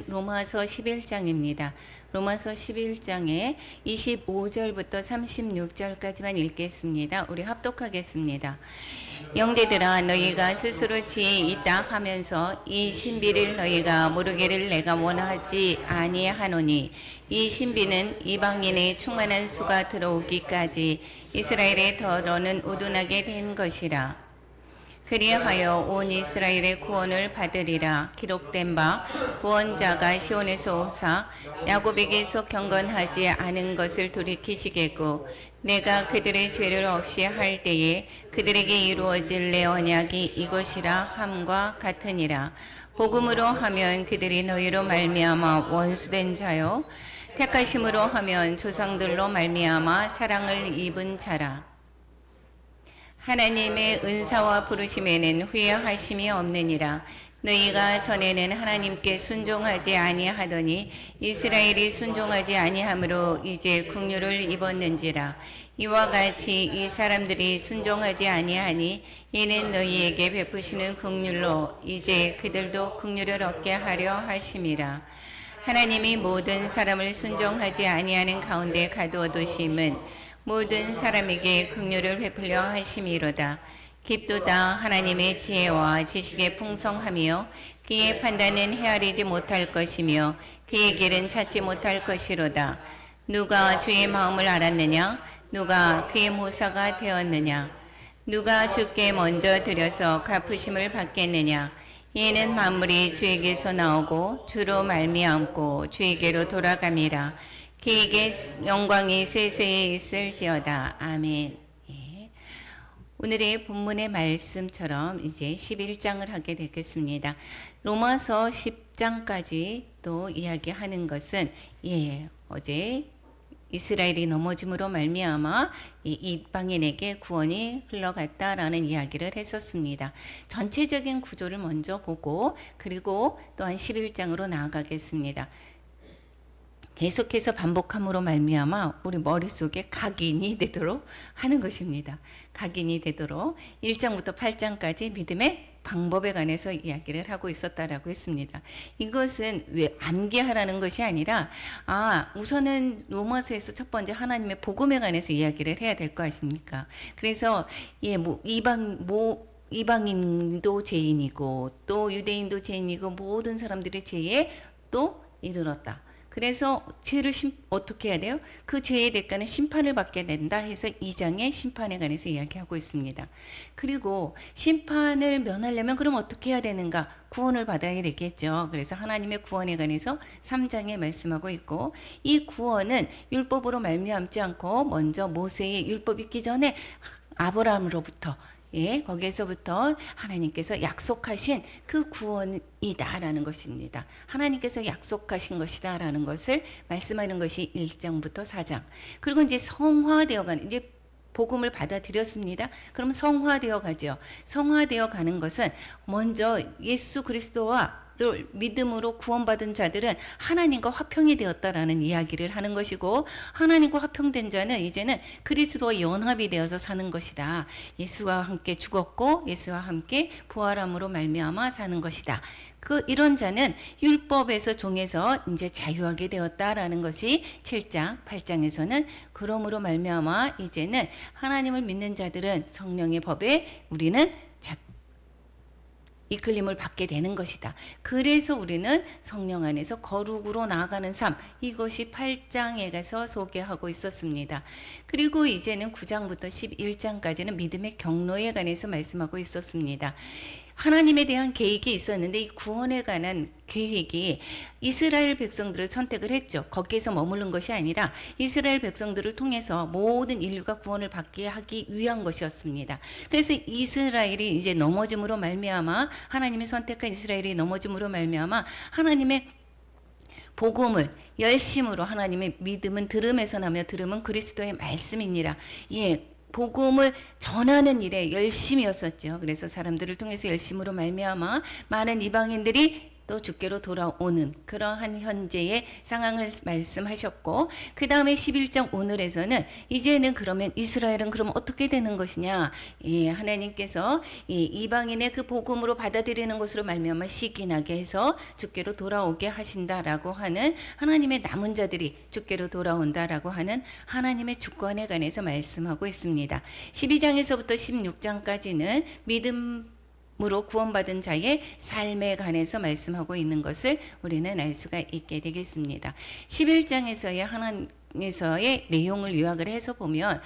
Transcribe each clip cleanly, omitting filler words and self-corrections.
로마서 11장입니다. 로마서 11장에 25절부터 36절까지만 읽겠습니다. 우리 합독하겠습니다. 형제들아, 너희가 스스로 지혜 있다 하면서 이 신비를 너희가 모르기를 내가 원하지 아니하노니, 이 신비는 이방인의 충만한 수가 들어오기까지 이스라엘의 더러는 우둔하게 된 것이라. 그리하여 온 이스라엘의 구원을 받으리라. 기록된 바 구원자가 시온에서 오사 야곱에게서 경건하지 않은 것을 돌이키시겠고, 내가 그들의 죄를 없이 할 때에 그들에게 이루어질 내 언약이 이것이라 함과 같으니라. 복음으로 하면 그들이 너희로 말미암아 원수된 자요, 택하심으로 하면 조상들로 말미암아 사랑을 입은 자라. 하나님의 은사와 부르심에는 후회하심이 없느니라. 너희가 전에는 하나님께 순종하지 아니하더니 이스라엘이 순종하지 아니함으로 이제 긍휼을 입었는지라. 이와 같이 이 사람들이 순종하지 아니하니 이는 너희에게 베푸시는 긍휼로 이제 그들도 긍휼을 얻게 하려 하심이라. 하나님이 모든 사람을 순종하지 아니하는 가운데 가두어두심은 모든 사람에게 긍휼을 베풀려 하심이로다. 깊도다 하나님의 지혜와 지식의 풍성함이요, 그의 판단은 헤아리지 못할 것이며 그의 길은 찾지 못할 것이로다. 누가 주의 마음을 알았느냐? 누가 그의 모사가 되었느냐? 누가 주께 먼저 드려서 갚으심을 받겠느냐? 이는 만물이 주에게서 나오고 주로 말미암고 주에게로 돌아감이라. 그에게 영광이 세세에 있을지어다. 아멘. 예. 오늘의 본문의 말씀처럼 이제 11장을 하게 되겠습니다. 로마서 10장까지 또 이야기하는 것은 어제 이스라엘이 넘어짐으로 말미암아 이방인에게 구원이 흘러갔다라는 이야기를 했었습니다. 전체적인 구조를 먼저 보고 그리고 또한 11장으로 나아가겠습니다. 계속해서 반복함으로 말미암아 우리 머릿속에 각인이 되도록 하는 것입니다. 각인이 되도록 1장부터 8장까지 믿음의 방법에 관해서 이야기를 하고 있었다라고 했습니다. 이것은 왜 암기하라는 것이 아니라 우선은 로마서에서 첫 번째 하나님의 복음에 관해서 이야기를 해야 될 거 아십니까? 그래서 이방인도 죄인이고 또 유대인도 죄인이고 모든 사람들의 죄에 또 이르렀다. 그래서 죄를 어떻게 해야 돼요? 그 죄의 대가는 심판을 받게 된다 해서 2장의 심판에 관해서 이야기하고 있습니다. 그리고 심판을 면하려면 그럼 어떻게 해야 되는가? 구원을 받아야 되겠죠. 그래서 하나님의 구원에 관해서 3장에 말씀하고 있고, 이 구원은 율법으로 말미암지 않고 먼저 모세의 율법 있기 전에 아브라함으로부터 거기에서부터 하나님께서 약속하신 그 구원이다라는 것입니다. 하나님께서 약속하신 것이다라는 것을 말씀하는 것이 1장부터 4장. 그리고 이제 성화되어가는, 이제 복음을 받아들였습니다. 그럼 성화되어 가죠. 성화되어 가는 것은 먼저 예수 그리스도와 믿음으로 구원받은 자들은 하나님과 화평이 되었다라는 이야기를 하는 것이고, 하나님과 화평된 자는 이제는 그리스도와 연합이 되어서 사는 것이다. 예수와 함께 죽었고 예수와 함께 부활함으로 말미암아 사는 것이다. 이런 자는 율법에서 종에서 이제 자유하게 되었다라는 것이 7장, 8장에서는 그러므로 말미암아 이제는 하나님을 믿는 자들은 성령의 법에 우리는 이끌림을 받게 되는 것이다. 그래서 우리는 성령 안에서 거룩으로 나아가는 삶, 이것이 8장에 가서 소개하고 있었습니다. 그리고 이제는 9장부터 11장까지는 믿음의 경로에 관해서 말씀하고 있었습니다. 하나님에 대한 계획이 있었는데 이 구원에 관한 계획이 이스라엘 백성들을 선택을 했죠. 거기에서 머무른 것이 아니라 이스라엘 백성들을 통해서 모든 인류가 구원을 받게 하기 위한 것이었습니다. 그래서 이스라엘이 이제 넘어짐으로 말미암아, 하나님이 선택한 이스라엘이 넘어짐으로 말미암아 하나님의 복음을 열심으로, 하나님의 믿음은 들음에서 나며 들음은 그리스도의 말씀이니라. 복음을 전하는 일에 열심이었었죠. 그래서 사람들을 통해서 열심으로 말미암아 많은 이방인들이 또 주께로 돌아오는 그러한 현재의 상황을 말씀하셨고, 그 다음에 11장 오늘에서는 이제는 그러면 이스라엘은 그럼 어떻게 되는 것이냐. 예, 하나님께서 이방인의 그 복음으로 받아들이는 것으로 말미암아 시기나게 해서 주께로 돌아오게 하신다라고 하는, 하나님의 남은 자들이 주께로 돌아온다라고 하는 하나님의 주권에 관해서 말씀하고 있습니다. 12장에서부터 16장까지는 믿음으로 구원받은 자의 삶에 관해서 말씀하고 있는 것을 우리는 알 수가 있게 되겠습니다. 11장에서의 하나님에서의 내용을 요약을 해서 보면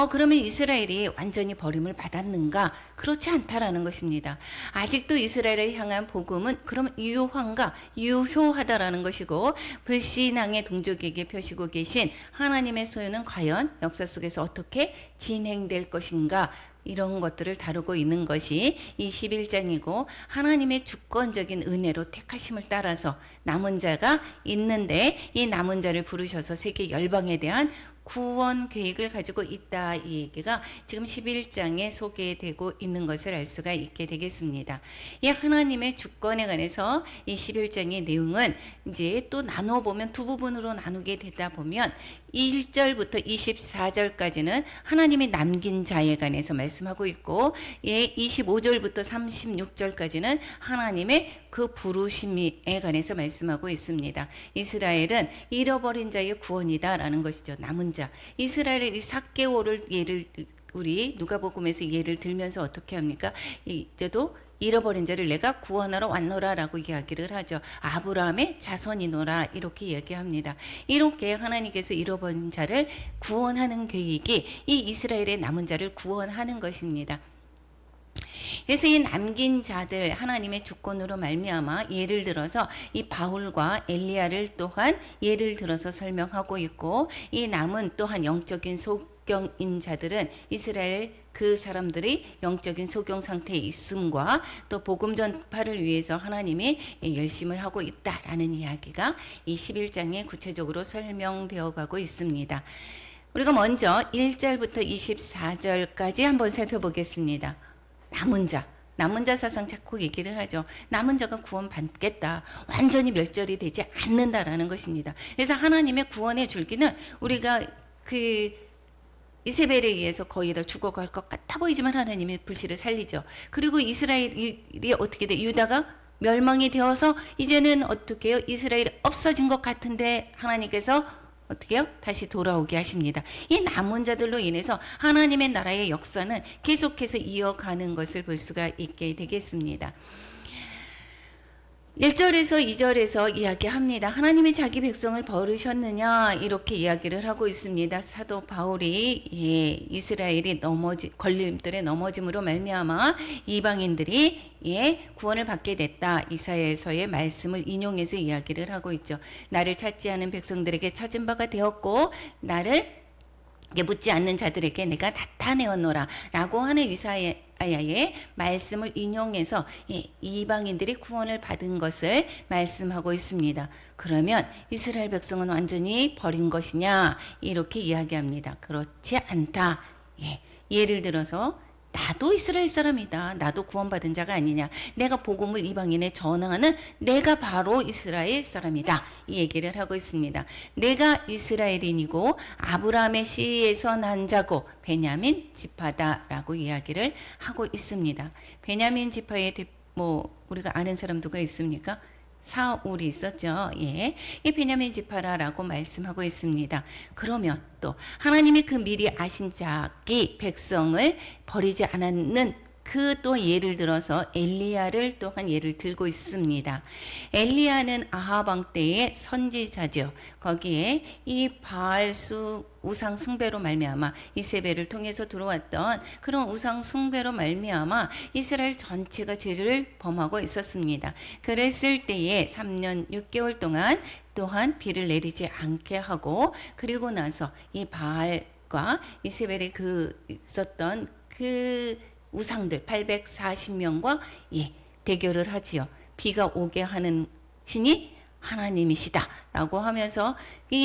그러면 이스라엘이 완전히 버림을 받았는가? 그렇지 않다라는 것입니다. 아직도 이스라엘을 향한 복음은 그러면 유효한가? 유효하다라는 것이고, 불신앙의 동족에게 펴시고 계신 하나님의 소유는 과연 역사 속에서 어떻게 진행될 것인가? 이런 것들을 다루고 있는 것이 이 11장이고, 하나님의 주권적인 은혜로 택하심을 따라서 남은 자가 있는데, 이 남은 자를 부르셔서 세계 열방에 대한 구원 계획을 가지고 있다. 이 얘기가 지금 11장에 소개되고 있는 것을 알 수가 있게 되겠습니다. 이 하나님의 주권에 관해서 이 11장의 내용은 이제 또 나눠보면 두 부분으로 나누게 되다 보면 1절부터 24절까지는 하나님이 남긴 자에 관해서 말씀하고 있고, 25절부터 36절까지는 하나님의 그 부르심에 관해서 말씀하고 있습니다. 이스라엘은 잃어버린 자의 구원이다라는 것이죠. 남은 자. 이스라엘의 이 삭개오를 예를 우리 누가복음에서 예를 들면서 어떻게 합니까? 이제도 잃어버린 자를 내가 구원하러 왔노라라고 이야기를 하죠. 아브라함의 자손이노라 이렇게 이야기합니다. 이렇게 하나님께서 잃어버린 자를 구원하는 계획이 이 이스라엘의 남은 자를 구원하는 것입니다. 그래서 이 남긴 자들 하나님의 주권으로 말미암아 예를 들어서 이 바울과 엘리야를 또한 예를 들어서 설명하고 있고, 이 남은 또한 영적인 소경인 자들은 이스라엘 그 사람들이 영적인 소경 상태에 있음과 또 복음 전파를 위해서 하나님이 열심을 하고 있다라는 이야기가 이 11장에 구체적으로 설명되어 가고 있습니다. 우리가 먼저 1절부터 24절까지 한번 살펴보겠습니다. 남은 자 사상 자꾸 얘기를 하죠. 남은 자가 구원받겠다. 완전히 멸절이 되지 않는다라는 것입니다. 그래서 하나님의 구원의 줄기는 우리가 이세벨에 의해서 거의 다 죽어갈 것 같아 보이지만 하나님의 불씨를 살리죠. 그리고 이스라엘이 어떻게 돼? 유다가 멸망이 되어서 이제는 어떻게 해요? 이스라엘이 없어진 것 같은데 하나님께서 어떻게 해요? 다시 돌아오게 하십니다. 이 남은 자들로 인해서 하나님의 나라의 역사는 계속해서 이어가는 것을 볼 수가 있게 되겠습니다. 1절에서 2절에서 이야기합니다. 하나님이 자기 백성을 버리셨느냐 이렇게 이야기를 하고 있습니다. 사도 바울이 이스라엘이 걸림돌에 넘어짐으로 말미암아 이방인들이 구원을 받게 됐다. 이사야에서의 말씀을 인용해서 이야기를 하고 있죠. 나를 찾지 않은 백성들에게 찾은 바가 되었고 나를 묻지 않는 자들에게 내가 나타내었노라 라고 하는 이사야의 말씀을 인용해서 이방인들이 구원을 받은 것을 말씀하고 있습니다. 그러면 이스라엘 백성은 완전히 버린 것이냐 이렇게 이야기합니다. 그렇지 않다. 예를 들어서 나도 이스라엘 사람이다. 나도 구원받은 자가 아니냐. 내가 복음을 이방인에 전하는 내가 바로 이스라엘 사람이다. 이 얘기를 하고 있습니다. 내가 이스라엘인이고 아브라함의 씨에서 난 자고 베냐민 지파다라고 이야기를 하고 있습니다. 베냐민 지파의 우리가 아는 사람 누가 있습니까? 사울이 있었죠. 이 베냐민 지파라고 말씀하고 있습니다. 그러면 또 하나님이 그 미리 아신 자기 백성을 버리지 않았는 그 또 예를 들어서 엘리야를 또한 예를 들고 있습니다. 엘리야는 아합 왕 때의 선지자죠. 거기에 이 바알수 우상 숭배로 말미암아 이세벨을 통해서 들어왔던 그런 우상 숭배로 말미암아 이스라엘 전체가 죄를 범하고 있었습니다. 그랬을 때에 3년 6개월 동안 또한 비를 내리지 않게 하고, 그리고 나서 이 바알과 이세벨이 있었던 그 우상들 840명과 대결을 하지요. 비가 오게 하는 신이 하나님이시다 라고 하면서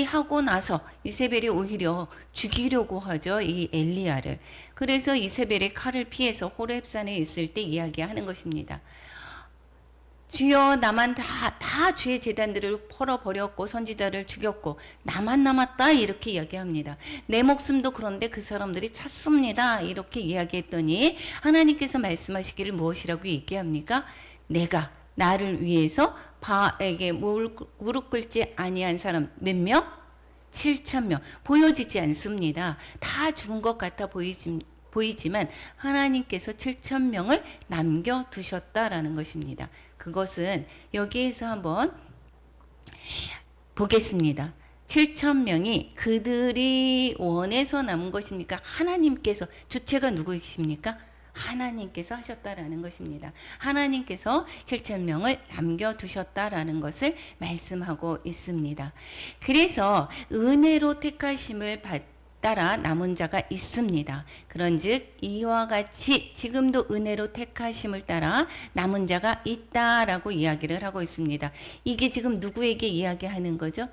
하고 나서 이세벨이 오히려 죽이려고 하죠. 이 엘리야를. 그래서 이세벨이 칼을 피해서 호렙산에 있을 때 이야기하는 것입니다. 주여 나만 다 주의 제단들을 펄어버렸고 선지자를 죽였고 나만 남았다 이렇게 이야기합니다. 내 목숨도 그런데 그 사람들이 찼습니다. 이렇게 이야기했더니 하나님께서 말씀하시기를 무엇이라고 얘기합니까? 내가 나를 위해서 바알에게 무릎 꿇지 아니한 사람 몇 명? 7,000명. 보여지지 않습니다. 다 죽은 것 같아 보이지만 하나님께서 7,000명을 남겨두셨다라는 것입니다. 그것은 여기에서 한번 보겠습니다. 7,000명이 그들이 원해서 남은 것입니까? 하나님께서, 주체가 누구이십니까? 하나님께서 하셨다라는 것입니다. 하나님께서 7,000명을 남겨두셨다라는 것을 말씀하고 있습니다. 그래서 은혜로 택하심을 따라 남은 자가 있습니다. 그런즉 이와 같이 지금도 은혜로 택하심을 따라 남은 자가 있다라고 이야기를 하고 있습니다. 이게 지금 누구에게 이야기하는 거죠?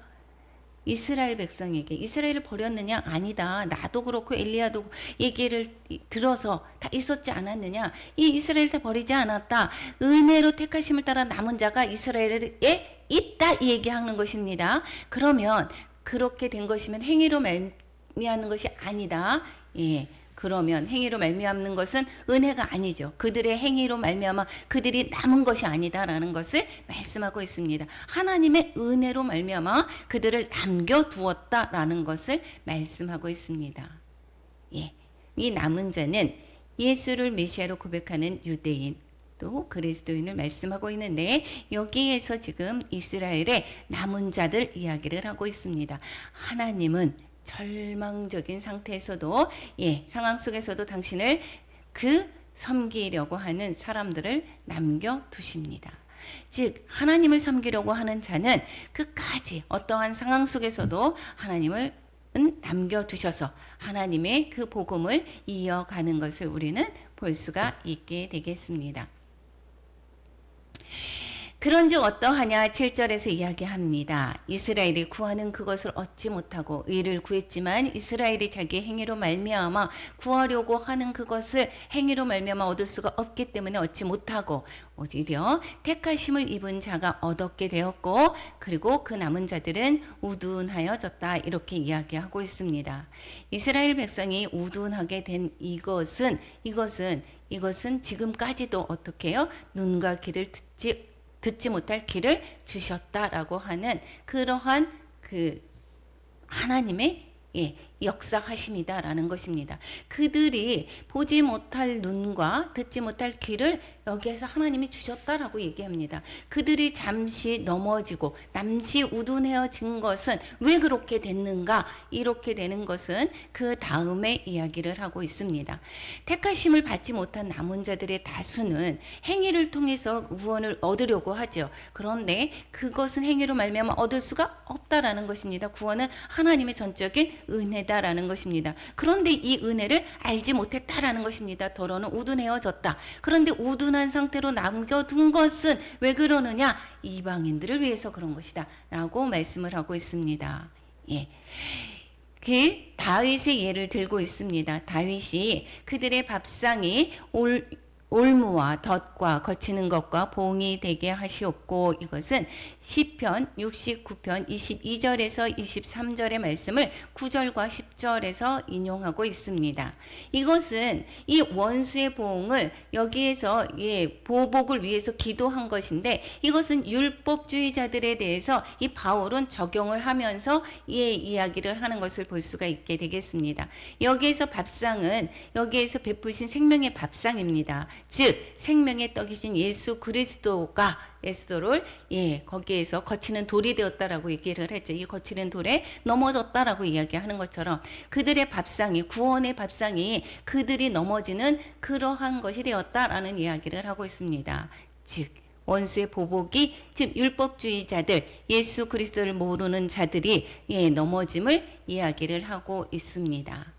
이스라엘 백성에게. 이스라엘을 버렸느냐? 아니다. 나도 그렇고 엘리야도 얘기를 들어서 다 있었지 않았느냐? 이 이스라엘 다 버리지 않았다. 은혜로 택하심을 따라 남은 자가 이스라엘에 있다 이 얘기하는 것입니다. 그러면 그렇게 된 것이면 행위로 말미암는 것이 아니다. 예. 그러면 행위로 말미암는 것은 은혜가 아니죠. 그들의 행위로 말미암아 그들이 남은 것이 아니다라는 것을 말씀하고 있습니다. 하나님의 은혜로 말미암아 그들을 남겨두었다라는 것을 말씀하고 있습니다. 예, 이 남은 자는 예수를 메시아로 고백하는 유대인 또 그리스도인을 말씀하고 있는데 여기에서 지금 이스라엘의 남은 자들 이야기를 하고 있습니다. 하나님은 절망적인 상태에서도 상황 속에서도 당신을 섬기려고 하는 사람들을 남겨두십니다. 즉 하나님을 섬기려고 하는 자는 끝까지 어떠한 상황 속에서도 하나님을 남겨두셔서 하나님의 그 복음을 이어가는 것을 우리는 볼 수가 있게 되겠습니다. 그런즉 어떠하냐 7절에서 이야기합니다. 이스라엘이 구하는 그것을 얻지 못하고 의를 구했지만 이스라엘이 자기의 행위로 말미암아 구하려고 하는 그것을 행위로 말미암아 얻을 수가 없기 때문에 얻지 못하고 오히려 택하심을 입은 자가 얻었게 되었고 그리고 그 남은 자들은 우둔하여졌다 이렇게 이야기하고 있습니다. 이스라엘 백성이 우둔하게 된 이것은 지금까지도 어떻게 해요? 눈과 귀를 듣지 못할 길을 주셨다라고 하는 그러한 하나님의 역사하심이다라는 것입니다. 그들이 보지 못할 눈과 듣지 못할 귀를 여기에서 하나님이 주셨다라고 얘기합니다. 그들이 잠시 넘어지고 잠시 우둔해진 것은 왜 그렇게 됐는가? 이렇게 되는 것은 그 다음에 이야기를 하고 있습니다. 택하심을 받지 못한 남은 자들의 다수는 행위를 통해서 구원을 얻으려고 하죠. 그런데 그것은 행위로 말미암아 얻을 수가 없다라는 것입니다. 구원은 하나님의 전적인 은혜다라는 것입니다. 그런데 이 은혜를 알지 못했다라는 것입니다. 더러는 우둔해졌다. 그런데 우둔한 상태로 남겨둔 것은 왜 그러느냐? 이방인들을 위해서 그런 것이다 라고 말씀을 하고 있습니다. 그 다윗의 예를 들고 있습니다. 다윗이 그들의 밥상이 올무와 덫과 거치는 것과 봉이 되게 하시옵고 이것은 시편 69편 22절에서 23절의 말씀을 9절과 10절에서 인용하고 있습니다. 이것은 이 원수의 보응을 여기에서 보복을 위해서 기도한 것인데 이것은 율법주의자들에 대해서 이 바울은 적용을 하면서 이야기를 하는 것을 볼 수가 있게 되겠습니다. 여기에서 밥상은 여기에서 베푸신 생명의 밥상입니다. 즉 생명의 떡이신 예수 그리스도가 에스더를 거기에서 거치는 돌이 되었다라고 얘기를 했죠. 이 거치는 돌에 넘어졌다라고 이야기하는 것처럼 그들의 밥상이 구원의 밥상이 그들이 넘어지는 그러한 것이 되었다라는 이야기를 하고 있습니다. 즉 원수의 보복이 즉 율법주의자들 예수 그리스도를 모르는 자들이 넘어짐을 이야기를 하고 있습니다.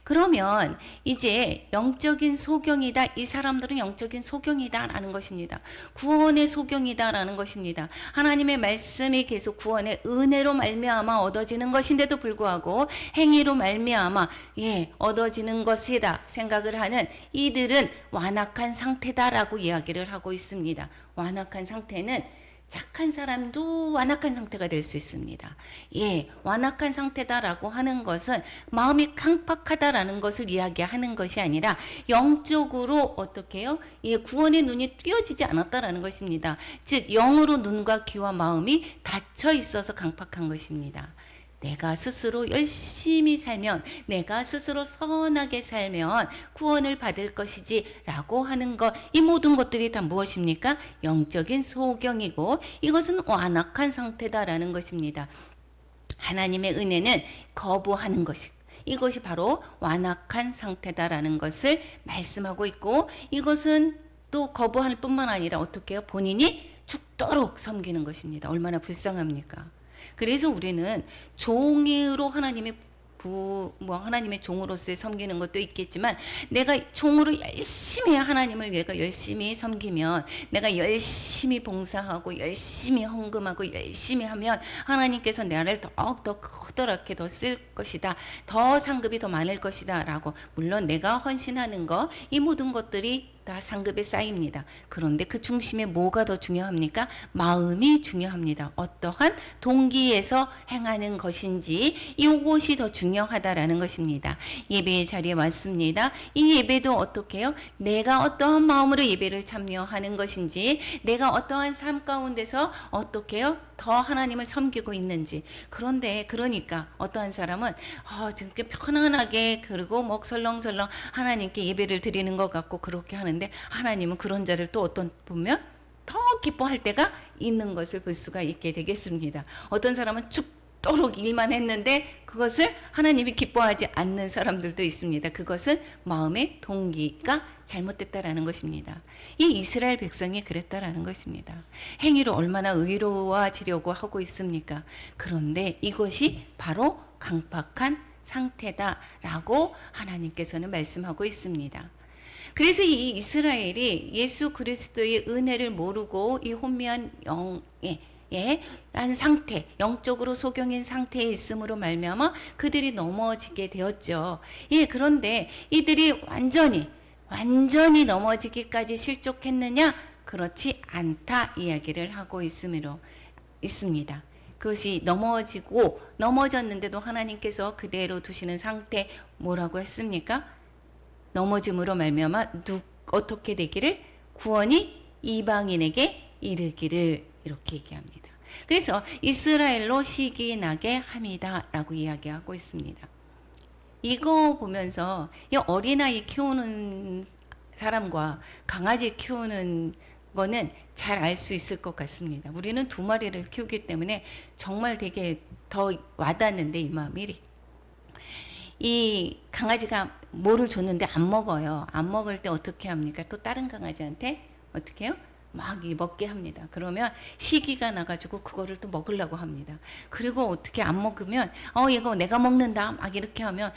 그러면 이제 영적인 소경이다. 이 사람들은 영적인 소경이다라는 것입니다. 구원의 소경이다라는 것입니다. 하나님의 말씀이 계속 구원의 은혜로 말미암아 얻어지는 것인데도 불구하고 행위로 말미암아 얻어지는 것이다 생각을 하는 이들은 완악한 상태다라고 이야기를 하고 있습니다. 완악한 상태는 착한 사람도 완악한 상태가 될 수 있습니다. 예, 완악한 상태다라고 하는 것은 마음이 강팍하다라는 것을 이야기하는 것이 아니라 영적으로 어떻게 해요? 예, 구원의 눈이 띄어지지 않았다라는 것입니다. 즉 영으로 눈과 귀와 마음이 닫혀 있어서 강팍한 것입니다. 내가 스스로 열심히 살면, 내가 스스로 선하게 살면 구원을 받을 것이지 라고 하는 것, 이 모든 것들이 다 무엇입니까? 영적인 소경이고 이것은 완악한 상태다라는 것입니다. 하나님의 은혜는 거부하는 것이, 이것이 바로 완악한 상태다라는 것을 말씀하고 있고, 이것은 또 거부할 뿐만 아니라 어떻게 해요? 본인이 죽도록 섬기는 것입니다. 얼마나 불쌍합니까? 그래서 우리는 종으로 하나님의 종으로서의 섬기는 것도 있겠지만, 내가 종으로 열심히 하나님을 내가 열심히 섬기면, 내가 열심히 봉사하고 열심히 헌금하고 열심히 하면 하나님께서 나를 더욱더 크더랗게 더 쓸 것이다, 더 상급이 더 많을 것이다 라고. 물론 내가 헌신하는 것, 이 모든 것들이 다 상급에 쌓입니다. 그런데 그 중심에 뭐가 더 중요합니까? 마음이 중요합니다. 어떠한 동기에서 행하는 것인지 이것이 더 중요하다라는 것입니다. 예배의 자리에 왔습니다. 이 예배도 어떻게 해요? 내가 어떠한 마음으로 예배를 참여하는 것인지, 내가 어떠한 삶 가운데서 어떻게 해요? 더 하나님을 섬기고 있는지. 그런데 그러니까 어떠한 사람은 저렇게 편안하게 그리고 목 설렁설렁 하나님께 예배를 드리는 것 같고 그렇게 하는데, 하나님은 그런 자를 또 어떤 보면 더 기뻐할 때가 있는 것을 볼 수가 있게 되겠습니다. 어떤 사람은 죽도록 일만 했는데 그것을 하나님이 기뻐하지 않는 사람들도 있습니다. 그것은 마음의 동기가 잘못됐다라는 것입니다. 이 이스라엘 백성이 그랬다라는 것입니다. 행위로 얼마나 의로워지려고 하고 있습니까? 그런데 이것이 바로 강팍한 상태다라고 하나님께서는 말씀하고 있습니다. 그래서 이 이스라엘이 예수 그리스도의 은혜를 모르고 이 혼미한 한 상태, 영적으로 소경인 상태에 있음으로 말미암아 그들이 넘어지게 되었죠. 예, 그런데 이들이 완전히 넘어지기까지 실족했느냐? 그렇지 않다 이야기를 하고 있습니다. 그것이 넘어졌는데도 하나님께서 그대로 두시는 상태, 뭐라고 했습니까? 넘어짐으로 말미암아 어떻게 되기를? 구원이 이방인에게 이르기를, 이렇게 얘기합니다. 그래서 이스라엘로 시기 나게 함이다 라고 이야기하고 있습니다. 이거 보면서 이 어린아이 키우는 사람과 강아지 키우는 거는 잘 알 수 있을 것 같습니다. 우리는 2마리를 키우기 때문에 정말 되게 더 와닿는데, 이 마음이, 이 강아지가 뭐를 줬는데 안 먹어요. 안 먹을 때 어떻게 합니까? 또 다른 강아지한테 어떻게 해요? 막 먹게 합니다. 그러면 시기가 나가지고 그거를 또 먹으려고 합니다. 그리고 어떻게 안 먹으면 이거 내가 먹는다 막 이렇게 하면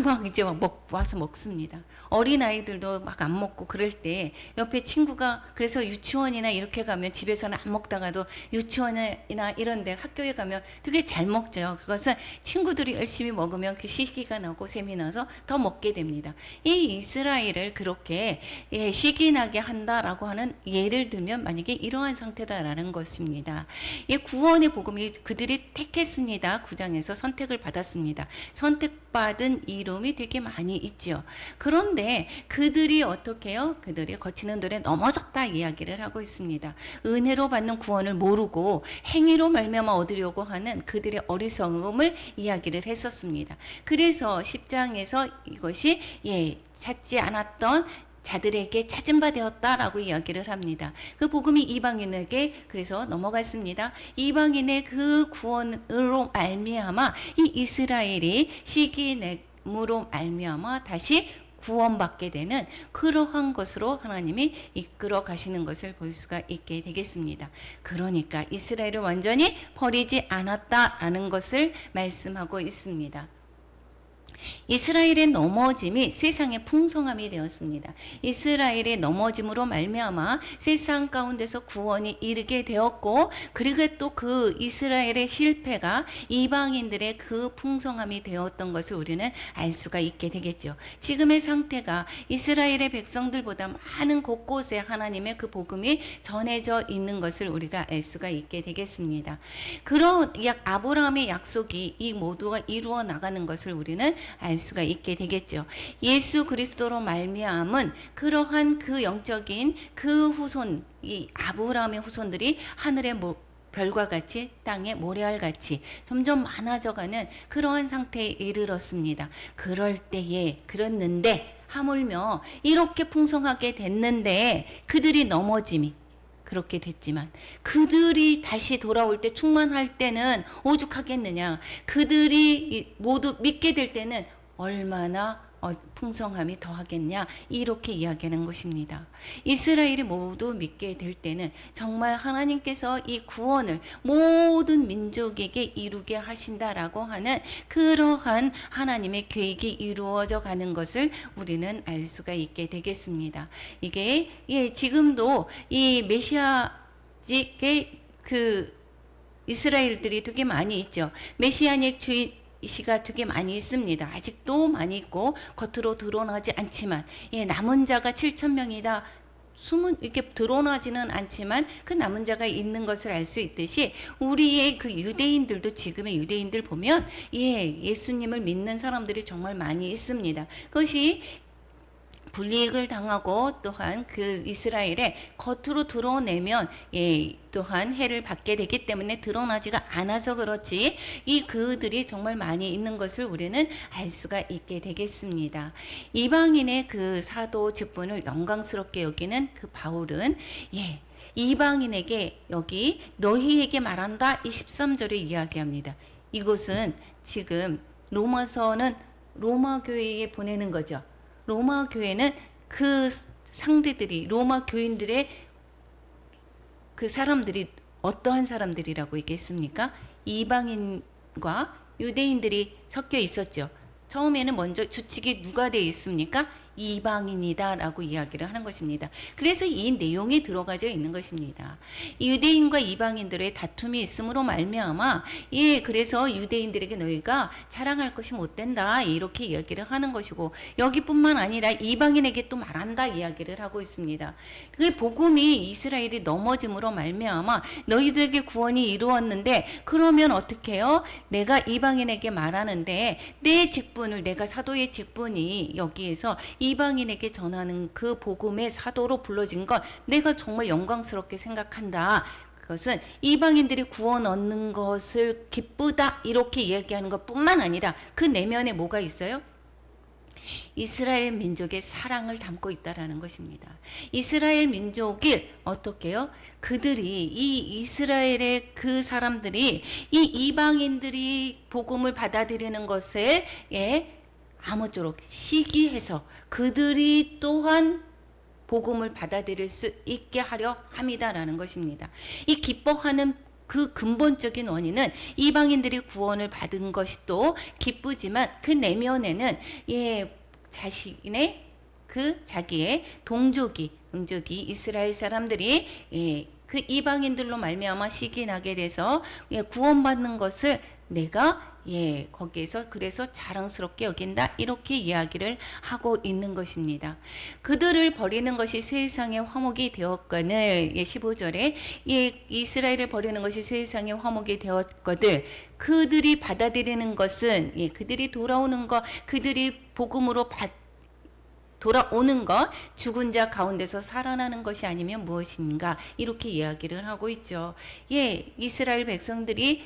막 이제 와서 먹습니다. 어린 아이들도 막 안 먹고 그럴 때 옆에 친구가, 그래서 유치원이나 이렇게 가면 집에서는 안 먹다가도 유치원이나 이런데 학교에 가면 되게 잘 먹죠. 그것은 친구들이 열심히 먹으면 그 시기가 나고 셈이 나서 더 먹게 됩니다. 이 이스라엘을 그렇게 시기 나게 한다라고 하는 예를 들면 만약에 이러한 상태다라는 것입니다. 이 구원의 복음이 그들이 택했습니다. 9장에서 선택을 받았습니다. 선택받은 이름이 되게 많이 있죠. 그런데 그들이 어떻게 해요? 그들이 거치는 돌에 넘어졌다 이야기를 하고 있습니다. 은혜로 받는 구원을 모르고 행위로 말미암아 얻으려고 하는 그들의 어리석음을 이야기를 했었습니다. 그래서 10장에서 이것이 찾지 않았던 자들에게 찾은 바 되었다라고 이야기를 합니다. 그 복음이 이방인에게 그래서 넘어갔습니다. 이방인의 그 구원으로 말미암아 이 이스라엘이 시기냄으로 말미암아 다시 구원받게 되는 그러한 것으로 하나님이 이끌어 가시는 것을 볼 수가 있게 되겠습니다. 그러니까 이스라엘을 완전히 버리지 않았다라는 것을 말씀하고 있습니다. 이스라엘의 넘어짐이 세상의 풍성함이 되었습니다. 이스라엘의 넘어짐으로 말미암아 세상 가운데서 구원이 이르게 되었고, 그리고 또 그 이스라엘의 실패가 이방인들의 그 풍성함이 되었던 것을 우리는 알 수가 있게 되겠죠. 지금의 상태가 이스라엘의 백성들보다 많은 곳곳에 하나님의 그 복음이 전해져 있는 것을 우리가 알 수가 있게 되겠습니다. 그런 아브라함의 약속이 이 모두가 이루어 나가는 것을 우리는 알 수가 있게 되겠죠. 예수 그리스도로 말미암은 그러한 그 영적인 그 후손, 이 아브라함의 후손들이 하늘의 별과 같이 땅의 모래알 같이 점점 많아져가는 그러한 상태에 이르렀습니다. 그랬는데 하물며 이렇게 풍성하게 됐는데 그들이 넘어짐이 그렇게 됐지만, 그들이 다시 돌아올 때 충만할 때는 오죽하겠느냐. 그들이 모두 믿게 될 때는 얼마나 풍성함이 더하겠냐, 이렇게 이야기하는 것입니다. 이스라엘이 모두 믿게 될 때는 정말 하나님께서 이 구원을 모든 민족에게 이루게 하신다라고 하는 그러한 하나님의 계획이 이루어져 가는 것을 우리는 알 수가 있게 되겠습니다. 이게 지금도 이 메시아직의 그 이스라엘들이 되게 많이 있죠. 메시아닉 주의시가 되게 많이 있습니다. 아직도 많이 있고 겉으로 드러나지 않지만, 남은 자가 7,000명이다. 이렇게 드러나지는 않지만 그 남은 자가 있는 것을 알 수 있듯이, 우리의 그 유대인들도 지금의 유대인들 보면 예수님을 믿는 사람들이 정말 많이 있습니다. 그것이 불이익을 당하고 또한 그 이스라엘에 겉으로 드러내면 또한 해를 받게 되기 때문에 드러나지가 않아서 그렇지, 그들이 정말 많이 있는 것을 우리는 알 수가 있게 되겠습니다. 이방인의 그 사도 직분을 영광스럽게 여기는 그 바울은 이방인에게 여기 너희에게 말한다, 이 13절에 이야기합니다. 이곳은 지금 로마서는 로마 교회에 보내는 거죠. 로마 교회는 그 상대들이, 로마 교인들의 그 사람들이 어떠한 사람들이라고 얘기했습니까? 이방인과 유대인들이 섞여 있었죠. 처음에는 먼저 주축이 누가 되어 있습니까? 이방인이다 라고 이야기를 하는 것입니다. 그래서 이 내용이 들어가져 있는 것입니다. 유대인과 이방인들의 다툼이 있음으로 말미암아 그래서 유대인들에게 너희가 자랑할 것이 못된다, 이렇게 이야기를 하는 것이고, 여기뿐만 아니라 이방인에게 또 말한다 이야기를 하고 있습니다. 그 복음이 이스라엘이 넘어짐으로 말미암아 너희들에게 구원이 이루었는데, 그러면 어떻게 해요? 내가 이방인에게 말하는데 내 직분을, 내가 사도의 직분이 여기에서 이방인에게 전하는 그 복음의 사도로 불러진 건 내가 정말 영광스럽게 생각한다. 그것은 이방인들이 구원 얻는 것을 기쁘다, 이렇게 이야기하는 것뿐만 아니라 그 내면에 뭐가 있어요? 이스라엘 민족의 사랑을 담고 있다라는 것입니다. 이스라엘 민족이 어떻게 해요? 그들이, 이 이스라엘의 그 사람들이 이 이방인들이 복음을 받아들이는 것에 아무쪼록 시기해서 그들이 또한 복음을 받아들일 수 있게 하려 함이다라는 것입니다. 이 기뻐하는 그 근본적인 원인은 이방인들이 구원을 받은 것이 또 기쁘지만 그 내면에는 자신의 그 자기의 동족이 이스라엘 사람들이 그 이방인들로 말미암아 시기 나게 돼서 구원받는 것을 내가 거기에서 그래서 자랑스럽게 여긴다, 이렇게 이야기를 하고 있는 것입니다. 그들을 버리는 것이 세상의 화목이 되었거늘, 15절에 이스라엘을 버리는 것이 세상의 화목이 되었거늘, 그들이 받아들이는 것은 그들이 돌아오는 것, 그들이 복음으로 돌아오는 것, 죽은 자 가운데서 살아나는 것이 아니면 무엇인가, 이렇게 이야기를 하고 있죠. 이스라엘 백성들이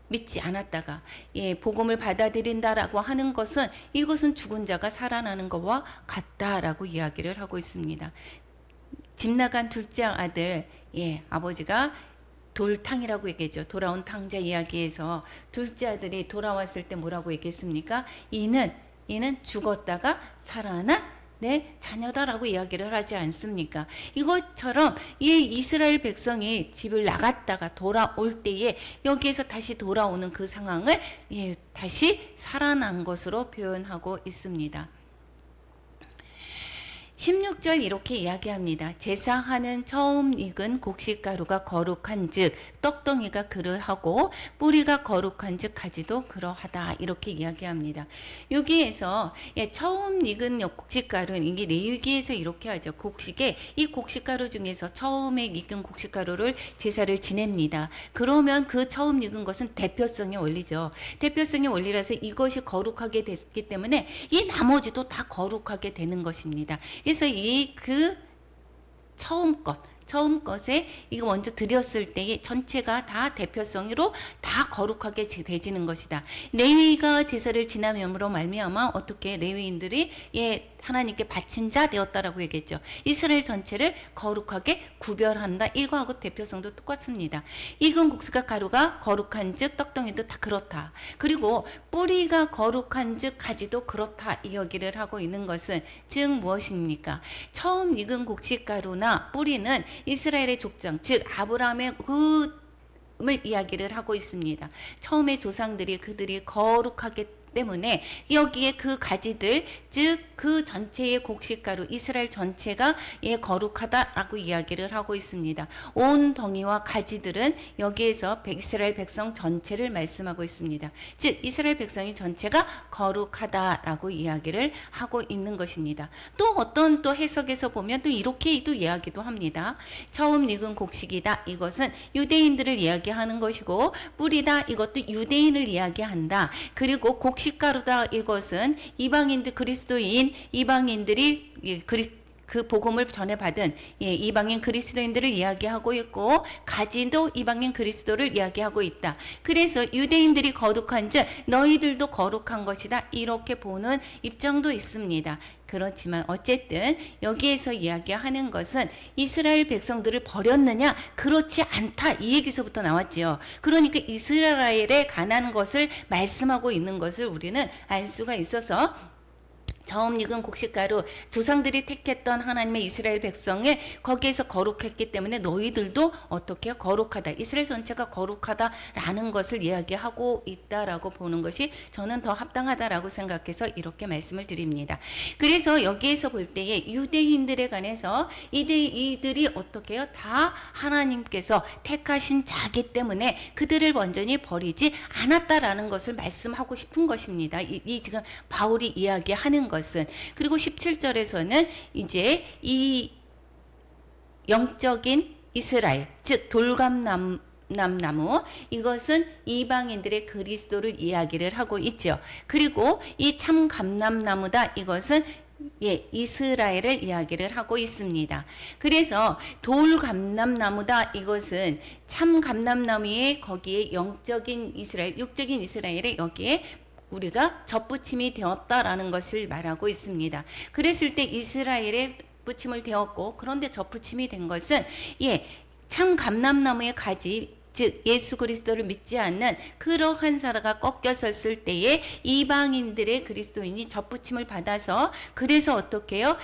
믿지 않았다가 복음을 받아들인다라고 하는 것은, 이것은 죽은 자가 살아나는 것과 같다라고 이야기를 하고 있습니다. 집 나간 둘째 아들, 아버지가 돌탕이라고 얘기했죠. 돌아온 탕자 이야기에서 둘째 아들이 돌아왔을 때 뭐라고 얘기했습니까? 이는 죽었다가 살아난 내 자녀다라고 이야기를 하지 않습니까? 이것처럼 이 이스라엘 백성이 집을 나갔다가 돌아올 때에 여기에서 다시 돌아오는 그 상황을 다시 살아난 것으로 표현하고 있습니다. 16절 이렇게 이야기합니다. 제사하는 처음 익은 곡식가루가 거룩한 즉 떡덩이가 그러하고 뿌리가 거룩한 즉 가지도 그러하다 이렇게 이야기합니다. 여기에서 처음 익은 곡식가루는 이게 레위기에서 이렇게 하죠. 이 곡식가루 중에서 처음에 익은 곡식가루를 제사를 지냅니다. 그러면 그 처음 익은 것은 대표성의 원리죠. 대표성의 원리라서 이것이 거룩하게 됐기 때문에 이 나머지도 다 거룩하게 되는 것입니다. 그래서 그 처음 것에 이거 먼저 드렸을 때에 전체가 다 대표성으로 다 거룩하게 되지는 것이다. 레위가 제사를 지남으로 말미암아 어떻게 레위인들이 하나님께 바친 자 되었다라고 얘기했죠. 이스라엘 전체를 거룩하게 구별한다. 이거하고 대표성도 똑같습니다. 익은 곡식가루가 거룩한 즉 떡덩이도 다 그렇다. 그리고 뿌리가 거룩한 즉 가지도 그렇다. 이 얘기를 하고 있는 것은 즉 무엇입니까? 처음 익은 곡식가루나 뿌리는 이스라엘의 족장 즉 아브라함의 을 이야기를 하고 있습니다. 처음에 조상들이 그들이 거룩하게 때문에 여기에 그 가지들 즉 그 전체의 곡식가루 이스라엘 전체가 거룩하다라고 이야기를 하고 있습니다. 온 덩이와 가지들은 여기에서 이스라엘 백성 전체를 말씀하고 있습니다. 즉 이스라엘 백성이 전체가 거룩하다라고 이야기를 하고 있는 것입니다. 또 어떤 또 해석에서 보면 또 이렇게도 이야기도 합니다. 처음 익은 곡식이다. 이것은 유대인들을 이야기하는 것이고 뿌리다. 이것도 유대인을 이야기한다. 그리고 곡식가루다. 이것은 이방인들 그리스도인 이방인들이 그 복음을 전해받은 이방인 그리스도인들을 이야기하고 있고 가지도 이방인 그리스도를 이야기하고 있다. 그래서 유대인들이 거룩한 즉 너희들도 거룩한 것이다. 이렇게 보는 입장도 있습니다. 그렇지만 어쨌든 여기에서 이야기하는 것은 이스라엘 백성들을 버렸느냐? 그렇지 않다. 이 얘기서부터 나왔죠. 그러니까 이스라엘에 관한 것을 말씀하고 있는 것을 우리는 알 수가 있어서 처음 익은 곡식가루 조상들이 택했던 하나님의 이스라엘 백성을 거기에서 거룩했기 때문에 너희들도 어떻게 거룩하다. 이스라엘 전체가 거룩하다라는 것을 이야기하고 있다라고 보는 것이 저는 더 합당하다라고 생각해서 이렇게 말씀을 드립니다. 그래서 여기에서 볼 때에 유대인들에 관해서 이들이 어떻게 해요? 다 하나님께서 택하신 자기 때문에 그들을 완전히 버리지 않았다라는 것을 말씀하고 싶은 것입니다. 이 지금 바울이 이야기하는 것은. 그리고 17절에서는 이제 이 영적인 이스라엘 즉 돌감나무 이것은 이방인들의 그리스도를 이야기를 하고 있죠. 그리고 이 참 감람나무다 이것은 이스라엘을 이야기를 하고 있습니다. 그래서 돌감람나무다 이것은 참 감람나무의 거기에 영적인 이스라엘 육적인 이스라엘의 여기에 우리가 접붙임이 되었다라는 것을 말하고 있습니다. 그랬을 때 이스라엘에 붙임을 되었고 그런데 접붙임이 된 것은 참 감람나무의 가지 즉 예수 그리스도를 믿지 않는 그러한 사라가 꺾였었을 때에 이방인들의 그리스도인이 접붙임을 받아서 그래서 어떻게 해요?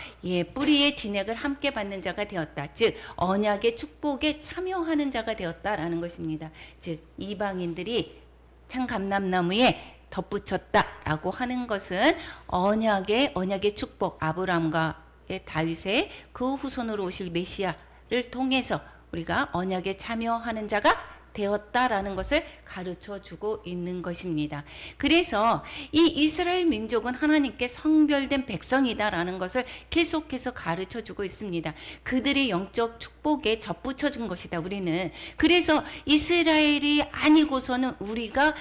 뿌리의 진액을 함께 받는 자가 되었다. 즉 언약의 축복에 참여하는 자가 되었다라는 것입니다. 즉 이방인들이 참 감람나무에 덧붙였다라고 하는 것은 언약의 축복 아브라함과 다윗의 그 후손으로 오실 메시아를 통해서 우리가 언약에 참여하는 자가 되었다라는 것을 가르쳐 주고 있는 것입니다. 그래서 이 이스라엘 민족은 하나님께 성별된 백성이다라는 것을 계속해서 가르쳐 주고 있습니다. 그들의 영적 축복에 접붙여 준 것이다. 우리는 그래서 이스라엘이 아니고서는 우리가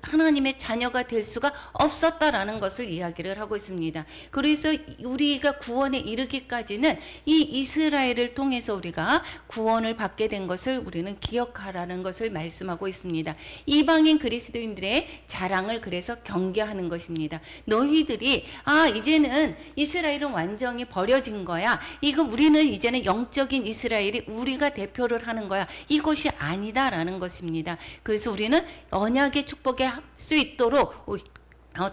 하나님의 자녀가 될 수가 없었다라는 것을 이야기를 하고 있습니다. 그래서 우리가 구원에 이르기까지는 이 이스라엘을 통해서 우리가 구원을 받게 된 것을 우리는 기억하라는 것을 말씀하고 있습니다. 이방인 그리스도인들의 자랑을 그래서 경계하는 것입니다. 너희들이 이제는 이스라엘은 완전히 버려진 거야. 이거 우리는 이제는 영적인 이스라엘이 우리가 대표를 하는 거야. 이것이 아니다라는 것입니다. 그래서 우리는 언약의 축복에 수 있도록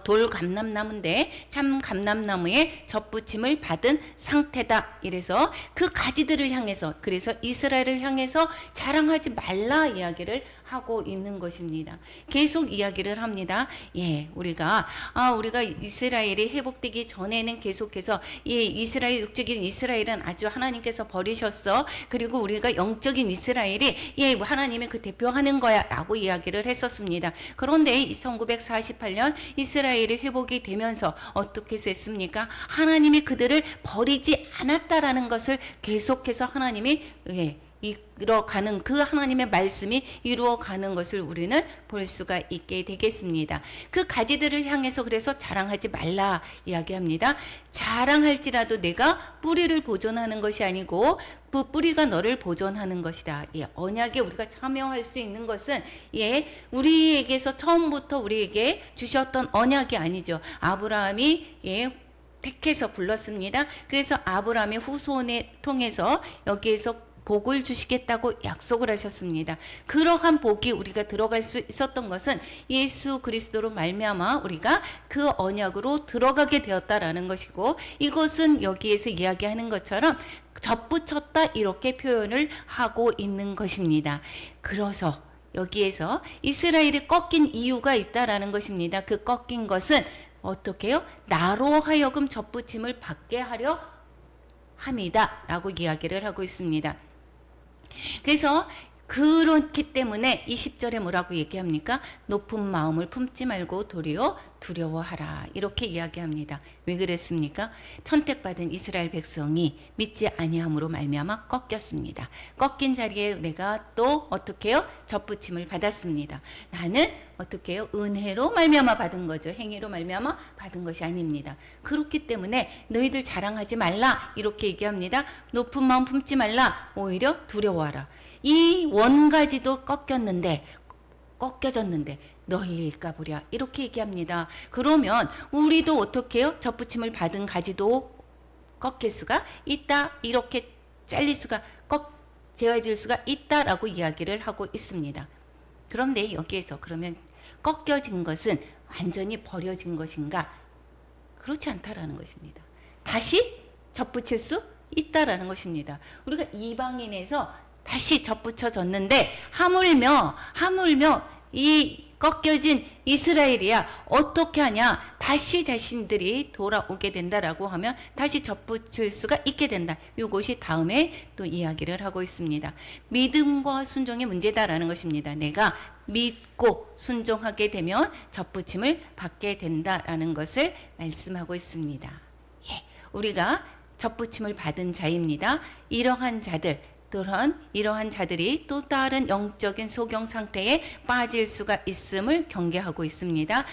돌 감람나무인데 참 감람나무에 젖붙임을 받은 상태다. 이래서 그 가지들을 향해서, 그래서 이스라엘을 향해서 자랑하지 말라 이야기를 하고 있는 것입니다. 계속 이야기를 합니다. 예, 우리가 이스라엘이 회복되기 전에는 계속해서 이스라엘, 육적인 이스라엘은 아주 하나님께서 버리셨어. 그리고 우리가 영적인 이스라엘이 하나님의 그 대표하는 거야라고 이야기를 했었습니다. 그런데 1948년 이스라엘이 회복이 되면서 어떻게 됐습니까? 하나님이 그들을 버리지 않았다라는 것을 계속해서 하나님이 이루어가는, 그 하나님의 말씀이 이루어가는 것을 우리는 볼 수가 있게 되겠습니다. 그 가지들을 향해서 그래서 자랑하지 말라 이야기합니다. 자랑할지라도 내가 뿌리를 보존하는 것이 아니고 그 뿌리가 너를 보존하는 것이다. 언약에 우리가 참여할 수 있는 것은 우리에게서 처음부터 우리에게 주셨던 언약이 아니죠. 아브라함이 택해서 불렀습니다. 그래서 아브라함의 후손에 통해서 여기에서 복을 주시겠다고 약속을 하셨습니다. 그러한 복이 우리가 들어갈 수 있었던 것은 예수 그리스도로 말미암아 우리가 그 언약으로 들어가게 되었다라는 것이고, 이것은 여기에서 이야기하는 것처럼 접붙였다 이렇게 표현을 하고 있는 것입니다. 그래서 여기에서 이스라엘이 꺾인 이유가 있다라는 것입니다. 그 꺾인 것은 어떻게 해요? 나로 하여금 접붙임을 받게 하려 함이다 라고 이야기를 하고 있습니다. 그래서 그렇기 때문에 20절에 뭐라고 얘기합니까? 높은 마음을 품지 말고 도리어 두려워하라 이렇게 이야기합니다. 왜 그랬습니까? 선택받은 이스라엘 백성이 믿지 아니함으로 말미암아 꺾였습니다. 꺾인 자리에 내가 또 어떻게 해요? 접붙임을 받았습니다. 나는 어떻게 해요? 은혜로 말미암아 받은 거죠. 행위로 말미암아 받은 것이 아닙니다. 그렇기 때문에 너희들 자랑하지 말라 이렇게 얘기합니다. 높은 마음 품지 말라, 오히려 두려워하라. 이 원가지도 꺾여졌는데 너희일까 보랴 이렇게 얘기합니다. 그러면 우리도 어떻게 해요? 접붙임을 받은 가지도 꺾일 수가 있다, 이렇게 잘릴 수가, 제어질 수가 있다라고 이야기를 하고 있습니다. 그런데 여기에서 그러면 꺾여진 것은 완전히 버려진 것인가? 그렇지 않다라는 것입니다. 다시 접붙일 수 있다라는 것입니다. 우리가 이방인에서 다시 접붙여졌는데 하물며 이 꺾여진 이스라엘이야 어떻게 하냐? 다시 자신들이 돌아오게 된다라고 하면 다시 접붙일 수가 있게 된다. 이것이 다음에 또 이야기를 하고 있습니다. 믿음과 순종의 문제다라는 것입니다. 내가 믿고 순종하게 되면 접붙임을 받게 된다라는 것을 말씀하고 있습니다. 우리가 접붙임을 받은 자입니다. 이러한 자들이 또 다른 영적인 소경 상태에 빠질 수가 있음을 경계하고 있습니다.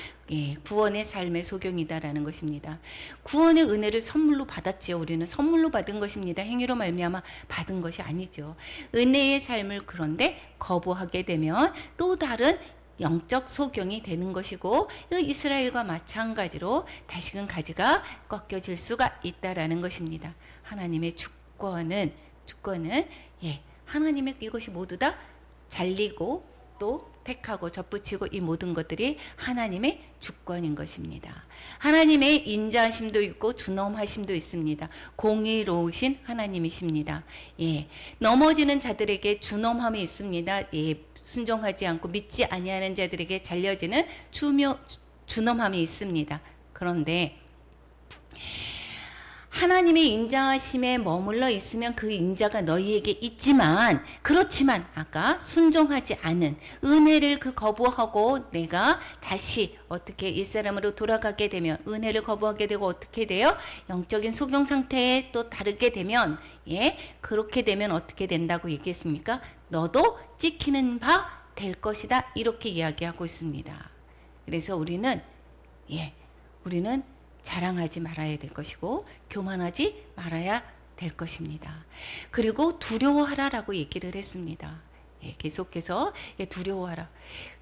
구원의 삶의 소경이다라는 것입니다. 구원의 은혜를 선물로 받았지요. 우리는 선물로 받은 것입니다. 행위로 말미암아 받은 것이 아니죠. 은혜의 삶을 그런데 거부하게 되면 또 다른 영적 소경이 되는 것이고, 이스라엘과 마찬가지로 다시금 가지가 꺾여질 수가 있다라는 것입니다. 하나님의 주권은 하나님의 이것이 모두 다 잘리고 또 택하고 접붙이고 이 모든 것들이 하나님의 주권인 것입니다. 하나님의 인자하심도 있고 준엄하심도 있습니다. 공의로우신 하나님이십니다. 넘어지는 자들에게 준엄함이 있습니다. 순종하지 않고 믿지 아니하는 자들에게 잘려지는 준엄함이 있습니다. 그런데 하나님의 인자하심에 머물러 있으면 그 인자가 너희에게 있지만, 그렇지만 아까 순종하지 않은, 은혜를 거부하고 내가 다시 어떻게 옛사람으로 돌아가게 되면, 은혜를 거부하게 되고 어떻게 돼요? 영적인 소경 상태에 또 다르게 되면, 그렇게 되면 어떻게 된다고 얘기했습니까? 너도 찍히는 바 될 것이다 이렇게 이야기하고 있습니다. 그래서 우리는 자랑하지 말아야 될 것이고 교만하지 말아야 될 것입니다. 그리고 두려워하라라고 얘기를 했습니다. 예, 계속해서 예, 두려워하라.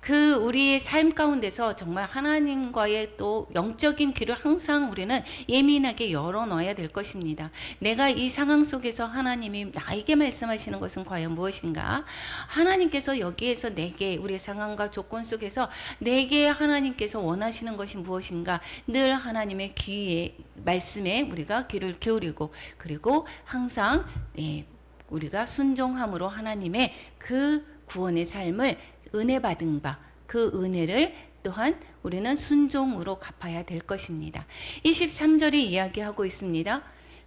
그 우리의 삶 가운데서 정말 하나님과의 또 영적인 귀를 항상 우리는 예민하게 열어놔야 될 것입니다. 내가 이 상황 속에서 하나님이 나에게 말씀하시는 것은 과연 무엇인가? 하나님께서 여기에서 내게 우리의 상황과 조건 속에서 내게 하나님께서 원하시는 것이 무엇인가? 늘 하나님의 귀에 말씀에 우리가 귀를 기울이고 그리고 항상 예, 우리가 순종함으로 하나님의 그 구원의 삶을 은혜 받은 바 그 은혜를 또한 우리는 순종으로 갚아야 될 것입니다. 23절에 이야기하고 있습니다.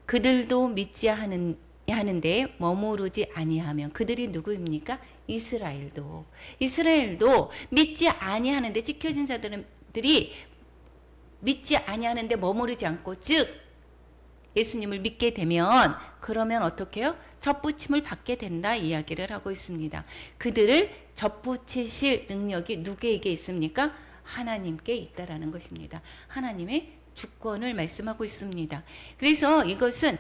그들도 믿지 하는데 머무르지 아니하면 그들이 누구입니까? 이스라엘도 믿지 아니하는데 찍혀진 자들이 믿지 아니하는데 머무르지 않고 즉 예수님을 믿게 되면 그러면 어떻게 해요? 접붙임을 받게 된다 이야기를 하고 있습니다. 그들을 접붙이실 능력이 누구에게 있습니까? 하나님께 있다라는 것입니다. 하나님의 주권을 말씀하고 있습니다. 그래서 이것은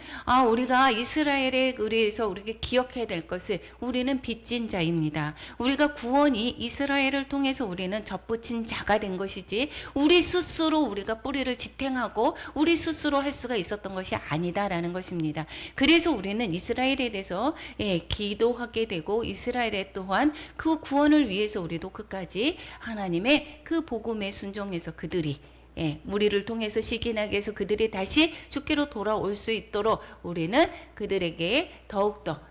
우리가 이스라엘에 의해서 우리가 기억해야 될 것은 우리는 빚진 자입니다. 우리가 구원이 이스라엘을 통해서 우리는 접붙인 자가 된 것이지 우리 스스로 우리가 뿌리를 지탱하고 우리 스스로 할 수가 있었던 것이 아니다라는 것입니다. 그래서 우리는 이스라엘에 대해서 기도하게 되고 이스라엘에 또한 그 구원을 위해서 우리도 끝까지 하나님의 그 복음에 순종해서 그들이 무리를 통해서 시기나게 해서 그들이 다시 주께로 돌아올 수 있도록 우리는 그들에게 더욱더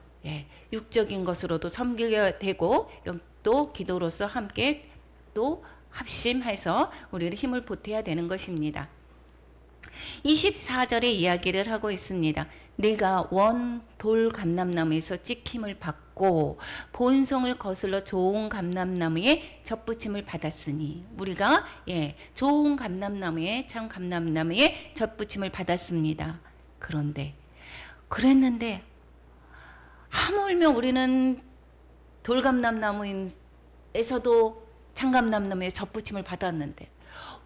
육적인 것으로도 섬기게 되고 또 기도로서 함께 또 합심해서 우리를 힘을 보태야 되는 것입니다. 24절에 이야기를 하고 있습니다. 내가 원 돌 감람나무에서 찍힘을 받고 본성을 거슬러 좋은 감람나무에 젖붙임을 받았으니 우리가 좋은 감람나무에 참 감람나무에 젖붙임을 받았습니다. 그랬는데 하물며 우리는 돌감람나무에서도 참감람나무에 젖붙임을 받았는데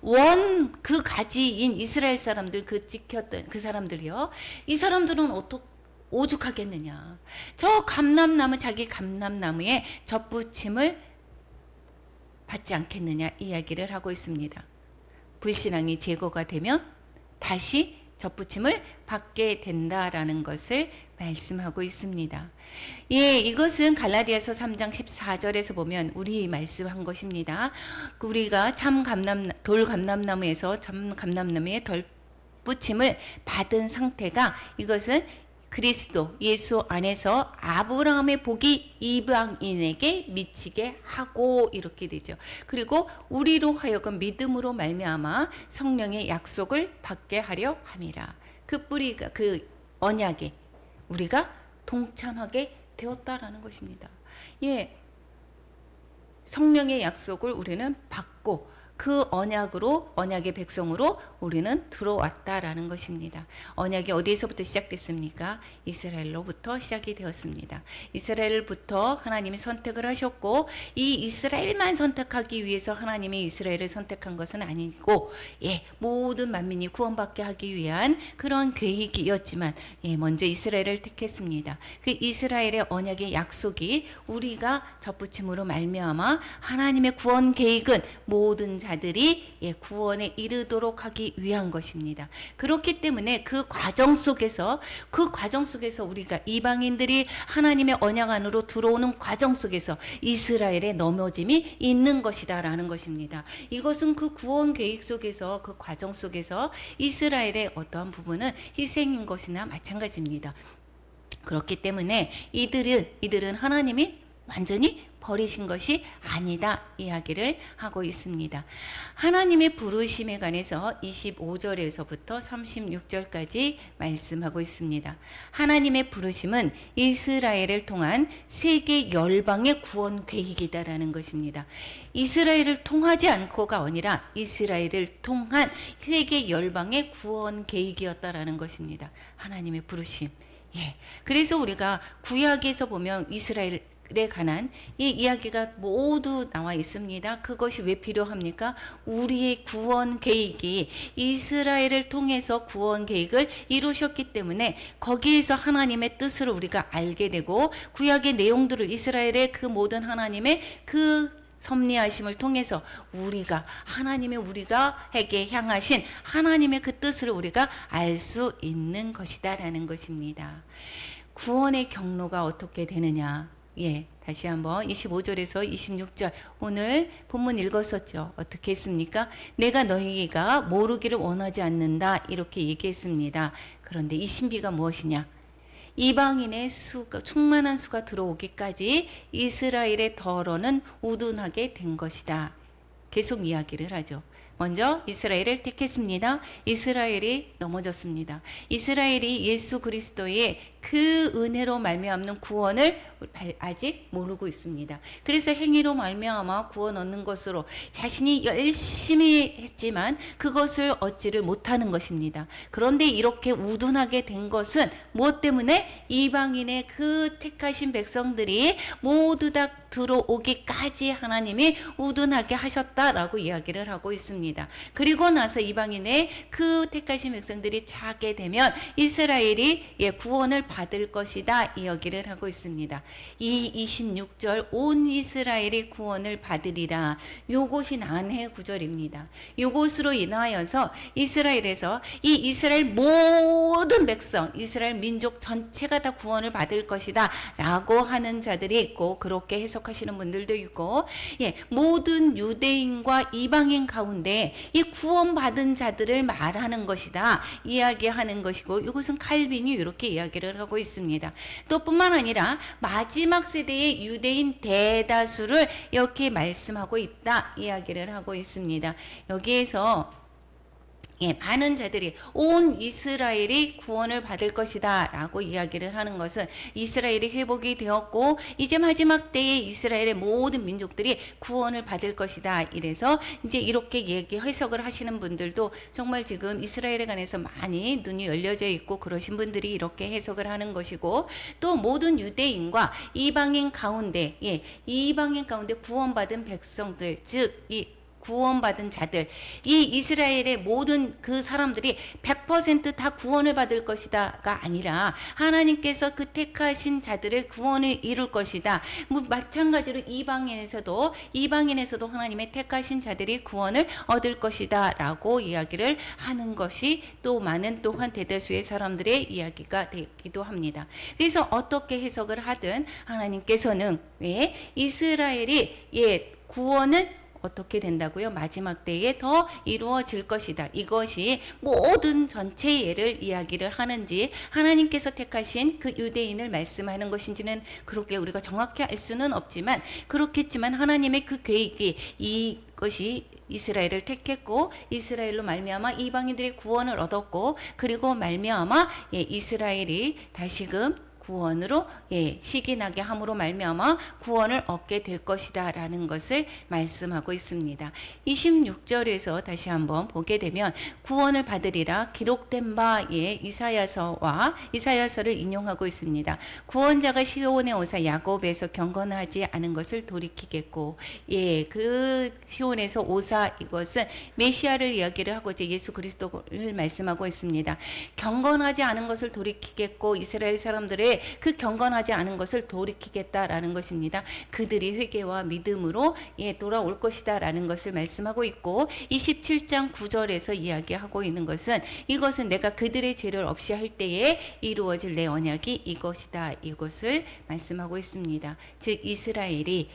원 그 가지인 이스라엘 사람들 그 찍혔던 그 사람들이요. 이 사람들은 어떻게 오죽하겠느냐. 저 감람나무 자기 감람나무에 젖붙임을 받지 않겠느냐 이야기를 하고 있습니다. 불신앙이 제거가 되면 다시 젖붙임을 받게 된다라는 것을 말씀하고 있습니다. 이것은 갈라디아서 3장 14절에서 보면 우리 말씀한 것입니다. 우리가 돌 감람나무에서 참 감람나무의 덜붙임을 받은 상태가 이것은 그리스도 예수 안에서 아브라함의 복이 이방인에게 미치게 하고 이렇게 되죠. 그리고 우리로 하여금 믿음으로 말미암아 성령의 약속을 받게 하려 함이라. 그 뿌리가 그 언약에 우리가 동참하게 되었다라는 것입니다. 성령의 약속을 우리는 받고 그 언약의 백성으로 우리는 들어왔다라는 것입니다. 언약이 어디에서부터 시작됐습니까? 이스라엘로부터 시작이 되었습니다. 이스라엘부터 하나님이 선택을 하셨고 이 이스라엘만 선택하기 위해서 하나님이 이스라엘을 선택한 것은 아니고 모든 만민이 구원받게 하기 위한 그런 계획이었지만 먼저 이스라엘을 택했습니다. 그 이스라엘의 언약의 약속이 우리가 젖붙임으로 말미암아 하나님의 구원 계획은 모든 자들이 구원에 이르도록 하기 위한 것입니다. 그렇기 때문에 그 과정 속에서 우리가 이방인들이 하나님의 언약 안으로 들어오는 과정 속에서 이스라엘의 넘어짐이 있는 것이다라는 것입니다. 이것은 그 구원 계획 속에서 그 과정 속에서 이스라엘의 어떠한 부분은 희생인 것이나 마찬가지입니다. 그렇기 때문에 이들은 하나님이 완전히 버리신 것이 아니다 이야기를 하고 있습니다. 하나님의 부르심에 관해서 25절에서부터 36절까지 말씀하고 있습니다. 하나님의 부르심은 이스라엘을 통한 세계 열방의 구원 계획이다라는 것입니다. 이스라엘을 통하지 않고가 아니라 이스라엘을 통한 세계 열방의 구원 계획이었다라는 것입니다. 하나님의 부르심. 그래서 우리가 구약에서 보면 이스라엘 관한 이 이야기가 모두 나와 있습니다. 그것이 왜 필요합니까? 우리의 구원 계획이 이스라엘을 통해서 구원 계획을 이루셨기 때문에 거기에서 하나님의 뜻을 우리가 알게 되고 구약의 내용들을 이스라엘의 그 모든 하나님의 그 섭리하심을 통해서 우리가 하나님의 우리가에게 향하신 하나님의 그 뜻을 우리가 알 수 있는 것이다라는 것입니다. 구원의 경로가 어떻게 되느냐? 다시 한번 25절에서 26절 오늘 본문 읽었었죠. 어떻게 했습니까? 내가 너희가 모르기를 원하지 않는다 이렇게 얘기했습니다. 그런데 이 신비가 무엇이냐? 이방인의 수가 충만한 수가 들어오기까지 이스라엘의 더러는 우둔하게 된 것이다. 계속 이야기를 하죠. 먼저 이스라엘을 택했습니다. 이스라엘이 넘어졌습니다. 이스라엘이 예수 그리스도의 그 은혜로 말미암는 구원을 아직 모르고 있습니다. 그래서 행위로 말미암아 구원 얻는 것으로 자신이 열심히 했지만 그것을 얻지를 못하는 것입니다. 그런데 이렇게 우둔하게 된 것은 무엇 때문에? 이방인의 그 택하신 백성들이 모두 다 들어오기까지 하나님이 우둔하게 하셨다라고 이야기를 하고 있습니다. 그리고 나서 이방인의 그 택하신 백성들이 차게 되면 이스라엘이 구원을 받을 것이다 이 얘기를 하고 있습니다. 이 26절 온 이스라엘이 구원을 받으리라. 요것이 난해 구절입니다. 요것으로 인하여서 이스라엘에서 이 이스라엘 모든 백성 이스라엘 민족 전체가 다 구원을 받을 것이다 라고 하는 자들이 있고 그렇게 해석하시는 분들도 있고 모든 유대인과 이방인 가운데 이 구원받은 자들을 말하는 것이다 이야기하는 것이고 이것은 칼빈이 이렇게 이야기를 하고 있습니다. 또 뿐만 아니라 마지막 세대의 유대인 대다수를 이렇게 말씀하고 있다 이야기를 하고 있습니다. 여기에서 많은 자들이 온 이스라엘이 구원을 받을 것이다 라고 이야기를 하는 것은 이스라엘이 회복이 되었고 이제 마지막 때에 이스라엘의 모든 민족들이 구원을 받을 것이다. 이래서 이제 이렇게 해석을 하시는 분들도 정말 지금 이스라엘에 관해서 많이 눈이 열려져 있고 그러신 분들이 이렇게 해석을 하는 것이고 또 모든 유대인과 이방인 가운데 이방인 가운데 구원받은 백성들 즉 이 구원받은 자들 이 이스라엘의 모든 그 사람들이 100% 구원을 받을 것이다가 아니라 하나님께서 그 택하신 자들의 구원을 이룰 것이다. 마찬가지로 이방인에서도 하나님의 택하신 자들이 구원을 얻을 것이다 라고 이야기를 하는 것이 또 많은 또한 대다수의 사람들의 이야기가 되기도 합니다. 그래서 어떻게 해석을 하든 하나님께서는 이스라엘이 구원은 어떻게 된다고요? 마지막 때에 더 이루어질 것이다. 이것이 모든 전체 예를 이야기를 하는지 하나님께서 택하신 그 유대인을 말씀하는 것인지는 그렇게 우리가 정확히 알 수는 없지만 그렇겠지만 하나님의 그 계획이 이것이 이스라엘을 택했고 이스라엘로 말미암아 이방인들이 구원을 얻었고 그리고 말미암아 이스라엘이 다시금 구원으로 시기나게 함으로 말미암아 구원을 얻게 될 것이다 라는 것을 말씀하고 있습니다. 26절에서 다시 한번 보게 되면 구원을 받으리라 기록된 바에 이사야서를 인용하고 있습니다. 구원자가 시온에 오사 야곱에서 경건하지 않은 것을 돌이키겠고 그 시온에서 오사 이것은 메시아를 이야기를 하고 이제 예수 그리스도를 말씀하고 있습니다. 경건하지 않은 것을 돌이키겠고 이스라엘 사람들의 그 경건하지 않은 것을 돌이키겠다라는 것입니다. 그들이 회개와 믿음으로 돌아올 것이다 라는 것을 말씀하고 있고 27장 9절에서 이야기하고 있는 것은 이것은 내가 그들의 죄를 없이 할 때에 이루어질 내 언약이 이것이다. 이것을 말씀하고 있습니다. 즉 이스라엘이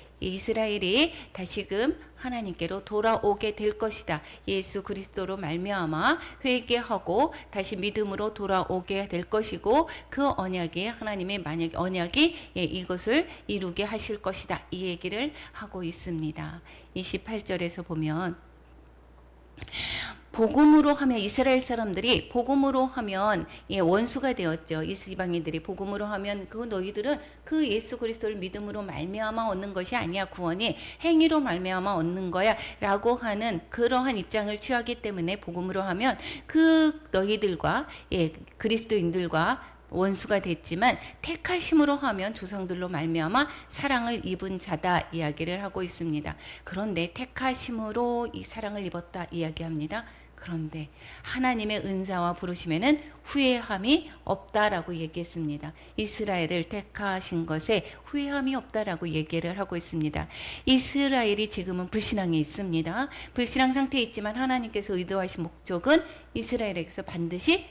다시금 하나님께로 돌아오게 될 것이다. 예수 그리스도로 말미암아 회개하고 다시 믿음으로 돌아오게 될 것이고 그 언약이 하나님의 만약 언약이 이것을 이루게 하실 것이다. 이 얘기를 하고 있습니다. 28절에서 보면 복음으로 하면 이스라엘 사람들이 복음으로 하면 원수가 되었죠. 이방인들이 복음으로 하면 그 너희들은 그 예수 그리스도를 믿음으로 말미암아 얻는 것이 아니야. 구원이 행위로 말미암아 얻는 거야 라고 하는 그러한 입장을 취하기 때문에 복음으로 하면 그 너희들과 그리스도인들과 원수가 됐지만 택하심으로 하면 조상들로 말미암아 사랑을 입은 자다 이야기를 하고 있습니다. 그런데 택하심으로 이 사랑을 입었다 이야기합니다. 그런데 하나님의 은사와 부르심에는 후회함이 없다라고 얘기했습니다. 이스라엘을 택하신 것에 후회함이 없다라고 얘기를 하고 있습니다. 이스라엘이 지금은 불신앙에 있습니다. 불신앙 상태에 있지만 하나님께서 의도하신 목적은 이스라엘에게서 반드시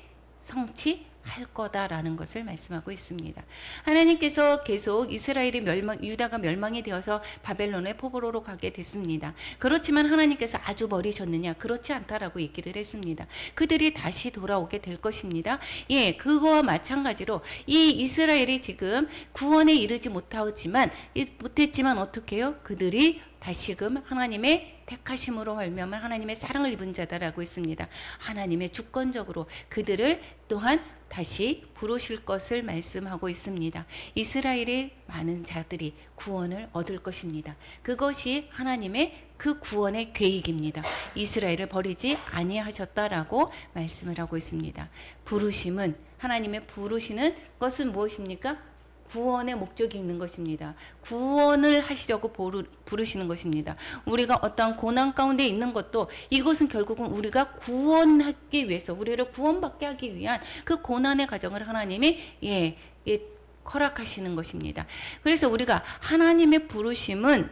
성취할 거다라는 것을 말씀하고 있습니다. 하나님께서 계속 이스라엘이 유다가 멸망이 되어서 바벨론의 포로로 가게 됐습니다. 그렇지만 하나님께서 아주 버리셨느냐? 그렇지 않다라고 얘기를 했습니다. 그들이 다시 돌아오게 될 것입니다. 예, 그거와 마찬가지로 이 이스라엘이 지금 구원에 이르지 못했지만 어떻게 해요? 그들이 다시금 하나님의 택하심으로 말미암아 하나님의 사랑을 입은 자다라고 했습니다. 하나님의 주권적으로 그들을 또한 다시 부르실 것을 말씀하고 있습니다. 이스라엘의 많은 자들이 구원을 얻을 것입니다. 그것이 하나님의 그 구원의 계획입니다. 이스라엘을 버리지 아니하셨다라고 말씀을 하고 있습니다. 부르심은 하나님의 부르시는 것은 무엇입니까? 구원의 목적이 있는 것입니다. 구원을 하시려고 부르시는 것입니다. 우리가 어떠한 고난 가운데 있는 것도 이것은 결국은 우리가 구원하기 위해서 우리를 구원받게 하기 위한 그 고난의 과정을 하나님이 허락하시는 것입니다. 그래서 우리가 하나님의 부르심은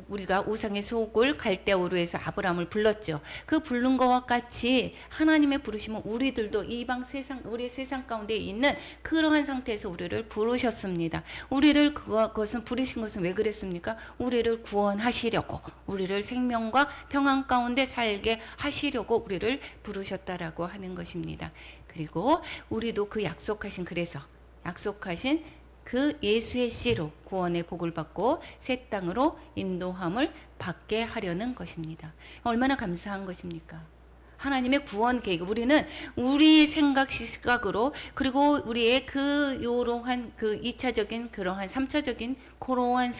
우리가 우상의 속을 갈대아우르에서 아브라함을 불렀죠. 그 부른 것과 같이 하나님의 부르심은 우리들도 이방 세상, 우리의 세상 가운데 있는 그러한 상태에서 우리를 부르셨습니다. 우리를 그것은 부르신 것은 왜 그랬습니까? 우리를 구원하시려고, 우리를 생명과 평안 가운데 살게 하시려고 우리를 부르셨다라고 하는 것입니다. 그리고 우리도 그 약속하신 그 예수의 씨로 구원의 복을 받고 새 땅으로 인도함을 받게 하려는 것입니다. 얼마나 감사한 것입니까? 하나님의 구원 계획, 우리는 우리 시각으로 그리고 우리의 요러한 2차적인 그러한 3차적인 그러한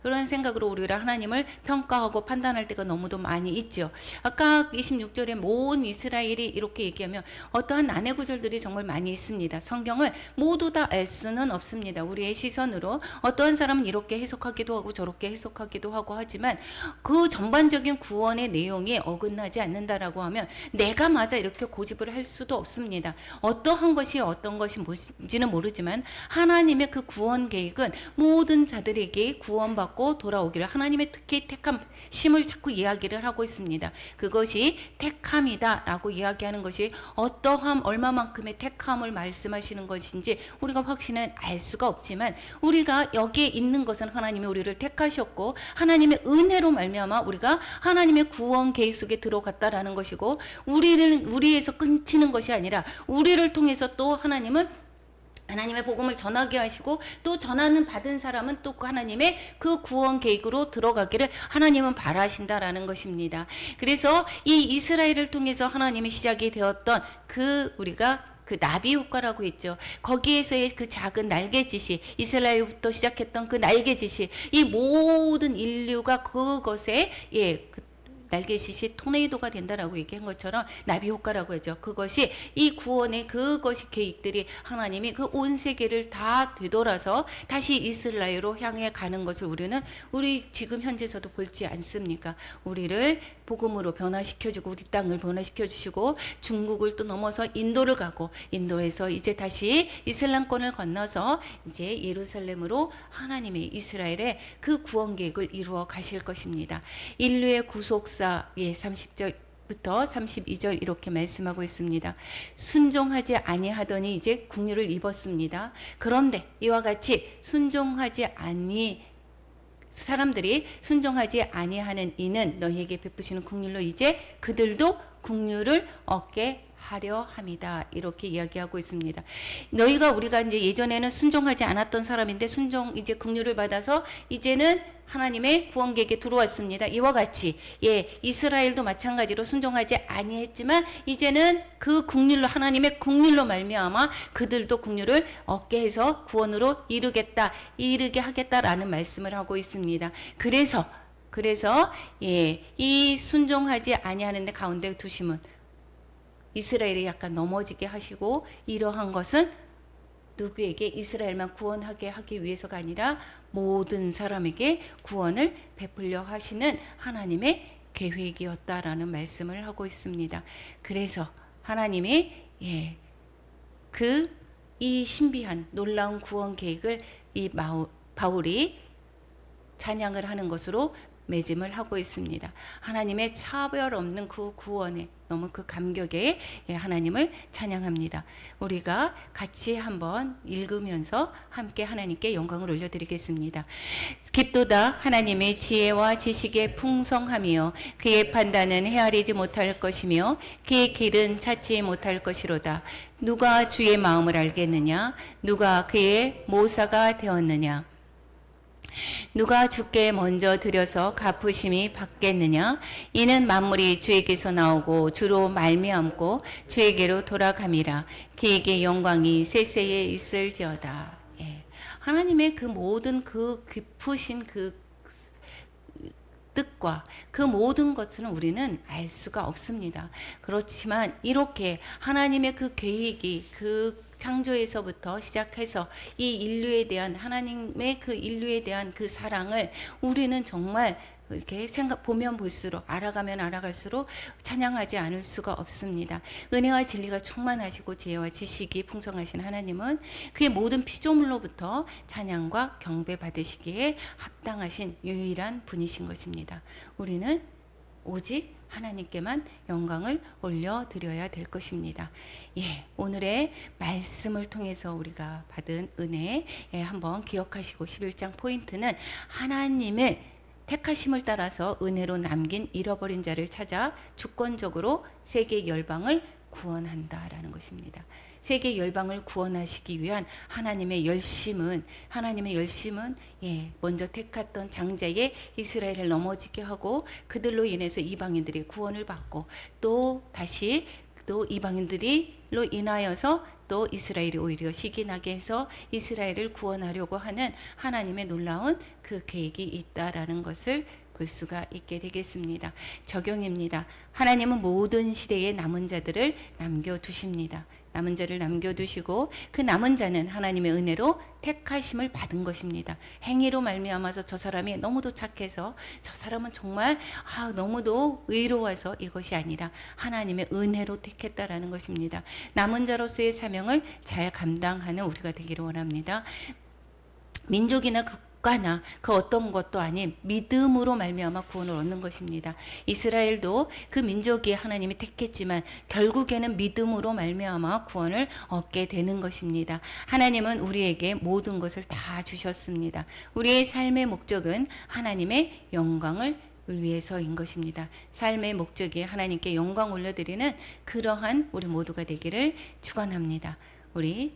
그런 생각으로 우리가 하나님을 평가하고 판단할 때가 너무도 많이 있죠. 아까 26절에 온 이스라엘이 이렇게 얘기하면 어떠한 난해 구절들이 정말 많이 있습니다. 성경을 모두 다 알 수는 없습니다. 우리의 시선으로 어떠한 사람은 이렇게 해석하기도 하고 저렇게 해석하기도 하고 하지만 그 전반적인 구원의 내용이 어긋나지 않는다라고 하면 내가 맞아 이렇게 고집을 할 수도 없습니다. 어떠한 것이 어떤 것이 뭔지는 모르지만 하나님의 그 구원 계획은 모든 자들에게 구원받고 돌아오기를 하나님의 특히 택함심을 자꾸 이야기를 하고 있습니다. 그것이 택함이다 라고 이야기하는 것이 어떠함 얼마만큼의 택함을 말씀하시는 것인지 우리가 확신은 알 수가 없지만 우리가 여기에 있는 것은 하나님이 우리를 택하셨고 하나님의 은혜로 말미암아 우리가 하나님의 구원 계획 속에 들어갔다라는 것이고 우리에서 끊치는 것이 아니라 우리를 통해서 또 하나님은 하나님의 복음을 전하게 하시고 또 전하는 받은 사람은 또 하나님의 그 구원 계획으로 들어가기를 하나님은 바라신다라는 것입니다. 그래서 이 이스라엘을 통해서 하나님이 시작이 되었던 우리가 그 나비 효과라고 했죠. 거기에서의 그 작은 날개짓이 이스라엘부터 시작했던 그 날개짓이 이 모든 인류가 그것에 날개짓이 토네이도가 된다라고 얘기한 것처럼 나비 효과라고 하죠. 그것이 이 구원의 그것이 계획들이 하나님이 그 온 세계를 다 되돌아서 다시 이스라엘로 향해 가는 것을 우리 지금 현재서도 볼지 않습니까? 우리를 복음으로 변화시켜주고 우리 땅을 변화시켜주시고 중국을 또 넘어서 인도를 가고 인도에서 이제 다시 이슬람권을 건너서 이제 예루살렘으로 하나님의 이스라엘의 그 구원 계획을 이루어 가실 것입니다. 인류의 구속사 30절부터 32절 이렇게 말씀하고 있습니다. 순종하지 아니하더니 이제 국류를 입었습니다. 그런데 이와 같이 사람들이 순종하지 아니하는 이는 너희에게 베푸시는 국률로 이제 그들도 국률을 얻게 하려 함이다. 이렇게 이야기하고 있습니다. 우리가 이제 예전에는 순종하지 않았던 사람인데 이제 국률을 받아서 이제는 하나님의 구원 계획에 들어왔습니다. 이와 같이 이스라엘도 마찬가지로 순종하지 아니했지만 이제는 그 국률로 하나님의 국률로 말미암아 그들도 국률을 얻게 해서 구원으로 이르게 하겠다라는 말씀을 하고 있습니다. 그래서 이 순종하지 아니하는 데 가운데 두심은 이스라엘이 약간 넘어지게 하시고 이러한 것은 누구에게 이스라엘만 구원하게 하기 위해서가 아니라 모든 사람에게 구원을 베풀려 하시는 하나님의 계획이었다라는 말씀을 하고 있습니다. 그래서 하나님이 이 신비한 놀라운 구원 계획을 이 바울이 찬양을 하는 것으로 매짐을 하고 있습니다. 하나님의 차별 없는 그 구원에 너무 그 감격에 하나님을 찬양합니다. 우리가 같이 한번 읽으면서 함께 하나님께 영광을 올려드리겠습니다. 깊도다 하나님의 지혜와 지식의 풍성함이요 그의 판단은 헤아리지 못할 것이며 그의 길은 찾지 못할 것이로다. 누가 주의 마음을 알겠느냐? 누가 그의 모사가 되었느냐? 누가 주께 먼저 드려서 갚으심이 받겠느냐? 이는 만물이 주에게서 나오고 주로 말미암고 주에게로 돌아감이라. 그에게 영광이 세세에 있을지어다. 하나님의 그 모든 그 깊으신 그 뜻과 그 모든 것은 우리는 알 수가 없습니다. 그렇지만 이렇게 하나님의 그 계획이 그 창조에서부터 시작해서 이 인류에 대한 하나님의 그 인류에 대한 그 사랑을 우리는 정말 이렇게 보면 볼수록 알아가면 알아갈수록 찬양하지 않을 수가 없습니다. 은혜와 진리가 충만하시고 지혜와 지식이 풍성하신 하나님은 그의 모든 피조물로부터 찬양과 경배 받으시기에 합당하신 유일한 분이신 것입니다. 우리는 오직 하나님께만 영광을 올려드려야 될 것입니다. 오늘의 말씀을 통해서 우리가 받은 은혜 한번 기억하시고 11장 포인트는 하나님의 택하심을 따라서 은혜로 남긴 잃어버린 자를 찾아 주권적으로 세계 열방을 구원한다라는 것입니다. 세계 열방을 구원하시기 위한 하나님의 열심은 먼저 택했던 장자의 이스라엘을 넘어지게 하고 그들로 인해서 이방인들이 구원을 받고 또 다시 또 이방인들로 인하여서 또 이스라엘이 오히려 시기나게 해서 이스라엘을 구원하려고 하는 하나님의 놀라운 그 계획이 있다라는 것을 볼 수가 있게 되겠습니다. 적용입니다. 하나님은 모든 시대에 남은 자들을 남겨두십니다. 남은 자를 남겨두시고 그 남은 자는 하나님의 은혜로 택하심을 받은 것입니다. 행위로 말미암아서 저 사람이 너무도 착해서 저 사람은 정말 너무도 의로워서 이것이 아니라 하나님의 은혜로 택했다라는 것입니다. 남은 자로서의 사명을 잘 감당하는 우리가 되기를 원합니다. 민족이나 국가나 그 어떤 것도 아닌 믿음으로 말미암아 구원을 얻는 것입니다. 이스라엘도 그 민족이 하나님이 택했지만 결국에는 믿음으로 말미암아 구원을 얻게 되는 것입니다. 하나님은 우리에게 모든 것을 다 주셨습니다. 우리의 삶의 목적은 하나님의 영광을 위해서인 것입니다. 삶의 목적이 하나님께 영광 올려드리는 그러한 우리 모두가 되기를 축원합니다. 우리